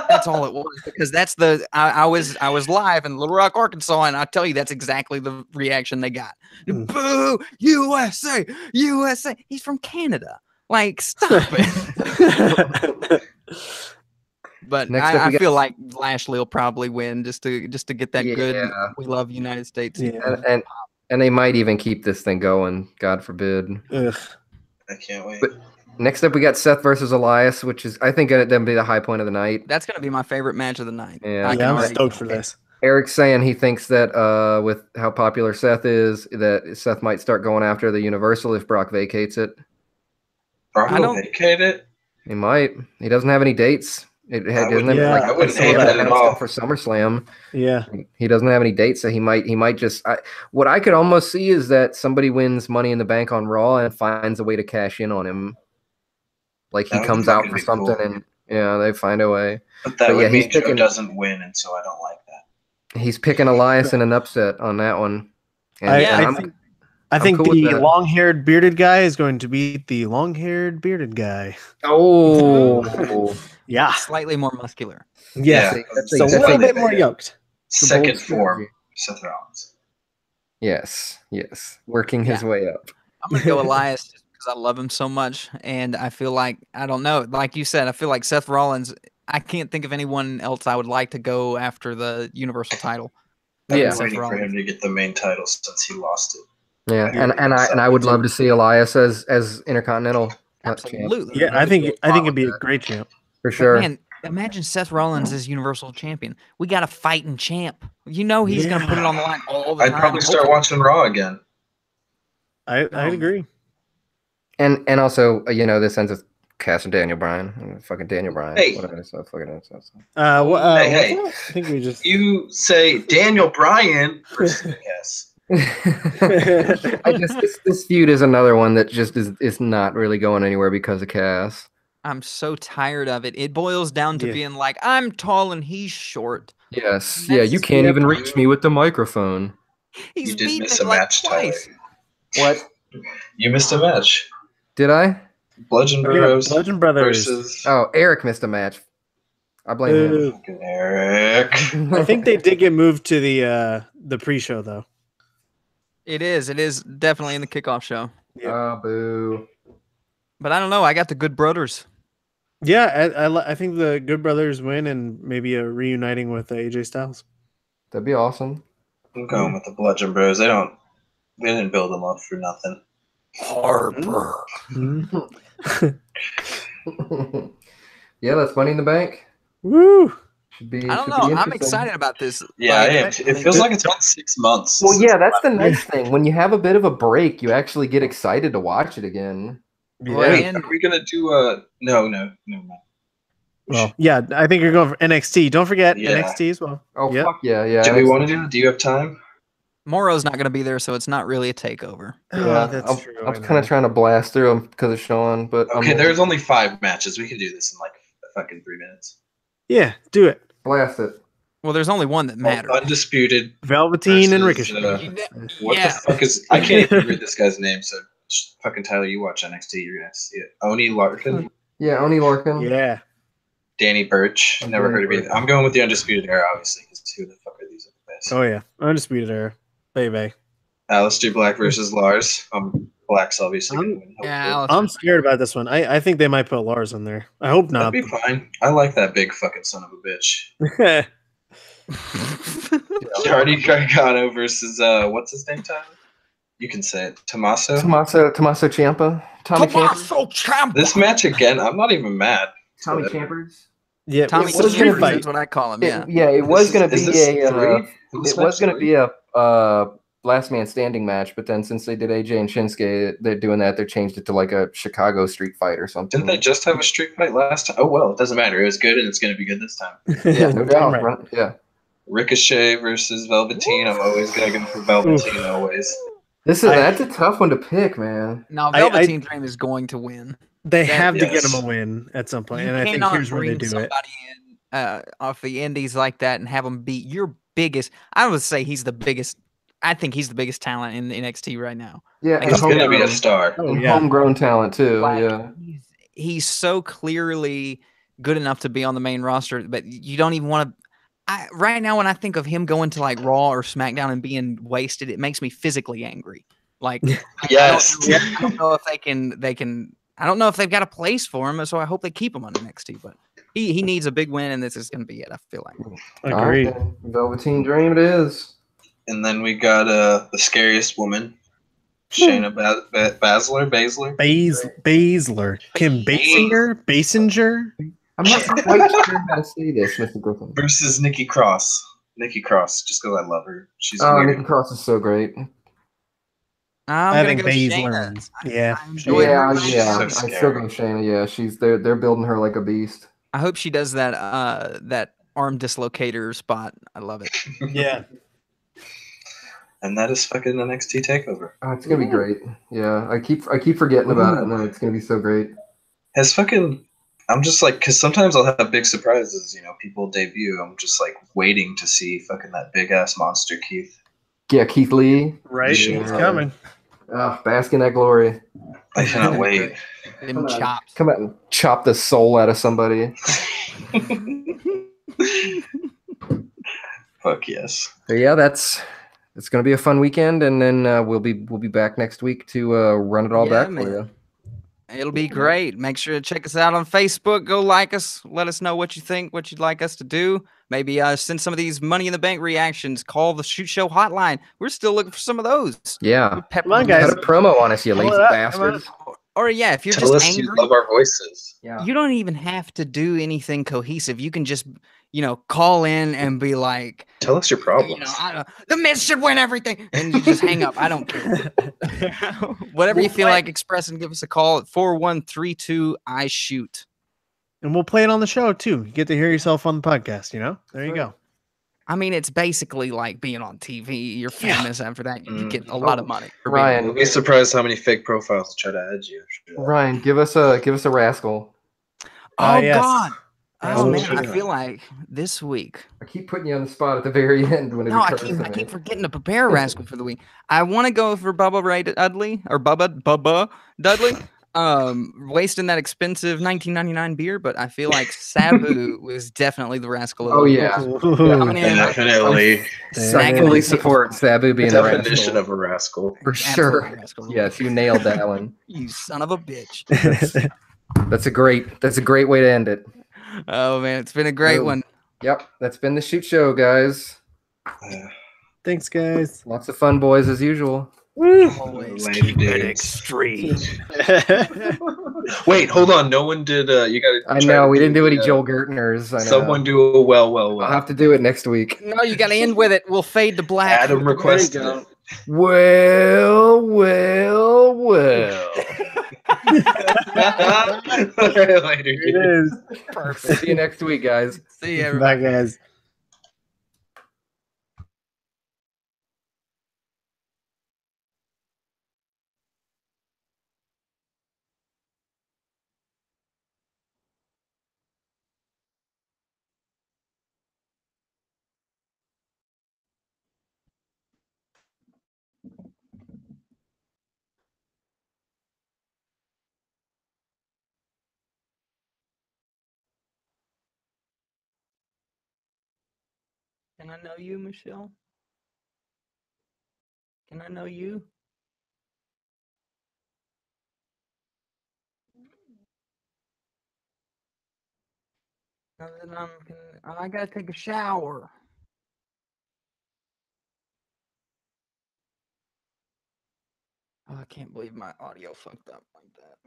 That's all it was, because that's I was live in Little Rock, Arkansas, and I tell you that's exactly the reaction they got. Boo, USA, USA. He's from Canada. Like, stop it. But I feel like Lashley will probably win just to get that good "we love United States." Yeah. And they might even keep this thing going. God forbid. Ugh. I can't wait. But next up, we got Seth versus Elias, which is I think going to be the high point of the night. That's going to be my favorite match of the night. Yeah, I'm stoked for this. Eric's saying he thinks that with how popular Seth is, that Seth might start going after the Universal if Brock vacates it. Brock will vacate it? He might. He doesn't have any dates. I wouldn't hate that at all for SummerSlam. Yeah, he doesn't have any dates, so he might just. What I could almost see is that somebody wins Money in the Bank on Raw and finds a way to cash in on him. Like he comes out for something, and they find a way. But that would mean Joe doesn't win, and so I don't like that. He's picking Elias in an upset on that one. And I think cool the long-haired bearded guy is going to beat the long-haired bearded guy. Oh, yeah, slightly more muscular. Yeah, it's a little bit more yoked. Second form, Seth Rollins. Yes, working his way up. I'm gonna go Elias just because I love him so much, and I feel like I don't know, like you said, I feel like Seth Rollins. I can't think of anyone else I would like to go after the Universal title. I've been waiting for him to get the main title since he lost it. Yeah, and I would love to see Elias as Intercontinental. Absolutely. Yeah, I think it'd be a great champ for sure. But man, imagine Seth Rollins as Universal Champion. We got a fighting champ. You know he's gonna put it on the line all the time. I'd probably start watching Raw again. I'd agree. And also, this ends with Cass and Daniel Bryan. Fucking Daniel Bryan. Hey. Whatever. Hey. I think we just. You say Daniel Bryan versus Cass. This feud is another one that just is not really going anywhere because of Cass. I'm so tired of it. It boils down to being like, I'm tall and he's short. Yes. Yeah, you can't even reach me with the microphone. You did miss a match, Tyler. What? You missed a match. Did I? Bludgeon Brothers. Bludgeon Brothers. Versus... Oh, Eric missed a match. I blame him. Eric. I think they did get moved to the pre-show though. It is definitely in the kickoff show. Yeah. Oh, boo. But I don't know. I got the Good Brothers. Yeah, I think the Good Brothers win and maybe a reuniting with AJ Styles. That'd be awesome. I'm going with the Bludgeon Bros. They didn't build them up for nothing. Harper. Yeah, that's Money in the Bank. Woo! I don't know. I'm excited about this. Yeah, I am. It feels like it's been 6 months. Well, yeah, that's the nice thing. When you have a bit of a break, you actually get excited to watch it again. Yeah. Are we gonna do no, never mind. Well, yeah, I think you're going for NXT. Don't forget NXT as well. Oh, fuck yeah. Do we want to do it? Do you have time? Moro's not going to be there, so it's not really a takeover. Yeah, that's true. I'm kind of trying to blast through them because of Sean, but okay, there's only 5 matches. We can do this in like fucking 3 minutes. Yeah, do it. Blast it. Well, there's only one that matters. Undisputed. Velveteen and Ricochet. What the fuck is? I can't even read this guy's name. So fucking Tyler, you watch NXT, you're gonna see it. Oni Larkin. Yeah, Oni Larkin. Yeah. Danny Burch. Never heard of either. I'm going with the Undisputed Era, obviously, because who the fuck are these other guys? Oh yeah, Undisputed Era. Baby. Aleister Black versus Lars. Black's obviously going to win. Yeah, I'm scared about this one. I think they might put Lars in there. I hope not. That'd be fine. I like that big fucking son of a bitch. Johnny Gargano versus what's his name, Tyler? You can say it. Tommaso Ciampa. Tommaso Ciampa. This match again, I'm not even mad. Tommy Campers. Yeah, Tommy Campers is what I call him. Yeah, It was going to be a last man standing match, but then since they did AJ and Shinsuke, they're doing that. They changed it to like a Chicago street fight or something. Didn't they just have a street fight last time? Oh well, it doesn't matter. It was good, and it's going to be good this time. Yeah, no doubt. Right. Right? Yeah. Ricochet versus Velveteen. I'm always going to go for Velveteen. Always. That's a tough one to pick, man. No, Velveteen Dream is going to win. They have to get yes. him a win at some point, You and I think cannot here's where they bring do it. somebody in off the indies like that and have him beat your biggest. I would say he's the biggest. I think he's the biggest talent in NXT right now. Yeah, Like, He's going to be a homegrown- star. Oh, and yeah. homegrown talent too. Like, Yeah. he's so clearly good enough to be on the main roster, but you don't even want to. Right now, when I think of him going to like Raw or SmackDown and being wasted, it makes me physically angry. Like, Yes. I don't know if they can. I don't know if they've got a place for him, so I hope they keep him on NXT. But he needs a big win, and this is going to be it. I feel like. Agreed. All right, then. Velveteen Dream it is. And then we got the scariest woman, Shayna Baszler. Baszler. Kim Basinger? I'm not quite sure how to say this, Mr. Griffin. Versus Nikki Cross. Nikki Cross, just because I love her. She's Oh, weird. Nikki Cross is so great. I'm I gonna think go Baszler Shayna. wins. Yeah. I enjoyed her Yeah, match. She's yeah. so I still scary. go Shayna. Yeah, they're building her like a beast. I hope she does that that arm dislocator spot. I love it. Yeah. And that is fucking NXT TakeOver. Oh, it's gonna be great. Yeah, I keep forgetting about it, and then it's gonna be so great. Has fucking. I'm just like, because sometimes I'll have big surprises, people debut. I'm just like waiting to see fucking that big ass monster Keith. Yeah, Keith Lee. Right? Yeah. He's coming. Bask in that glory. I cannot wait. Them chops. Come out and chop the soul out of somebody. Fuck yes. So yeah, it's gonna be a fun weekend, and then we'll be back next week to run it all Yeah, back man. for you. It'll be great. Make sure to check us out on Facebook. Go like us. Let us know what you think, what you'd like us to do. Maybe send some of these Money in the Bank reactions. Call the Shoot Show hotline. We're still looking for some of those. Yeah, Pepper Come on, them guys. put a promo on us, you lazy Pull it up, come on. bastards. Or yeah, if you're Tell just us you angry, love our voices. Yeah. you don't even have to do anything cohesive. You can just, call in and be like, Tell us your problems. the Miz should win everything, and you just hang up. I don't care. Whatever you feel like expressing, give us a call at 4132 I shoot. And we'll play it on the show too. You get to hear yourself on the podcast, There you go. I mean, it's basically like being on TV. You're famous after that. You Mm. get a lot of money. For Ryan, You'll be surprised how many fake profiles try to add you. Ryan, give us a rascal. Oh yes. God. Oh Oh, man, I sure. feel like this week. I keep putting you on the spot at the very end when it No, I occurs to keep me. forgetting to prepare a rascal for the week. I want to go for Bubba Ray Dudley or Bubba Dudley. Wasting that expensive 1999 beer, but I feel like Sabu was definitely the rascal. Of the Oh week. yeah, Coming in, Definitely. I fully snagging support Sabu being The the definition rascal. of a rascal. For absolute sure. rascal. Yes, you nailed that one. You son of a bitch. That's a great way to end it. Oh man, it's been a great Oh. one. Yep, that's been the shoot show, guys. Thanks, guys. Lots of fun, boys, as usual. Always Later, keep it dudes. extreme. Wait, hold on. No one did. You got to. I know we didn't do any Joel Gertners. I know. Someone do a well. I'll have to do it next week. No, you got to end with it. We'll fade to black. Adam There you requested go. it. Well. Later, It dude. is. Perfect. See you next week, guys. See you, everybody. Bye, guys. Can I know you, Michelle? Can I know you? Now that I gotta take a shower. Oh, I can't believe my audio fucked up like that.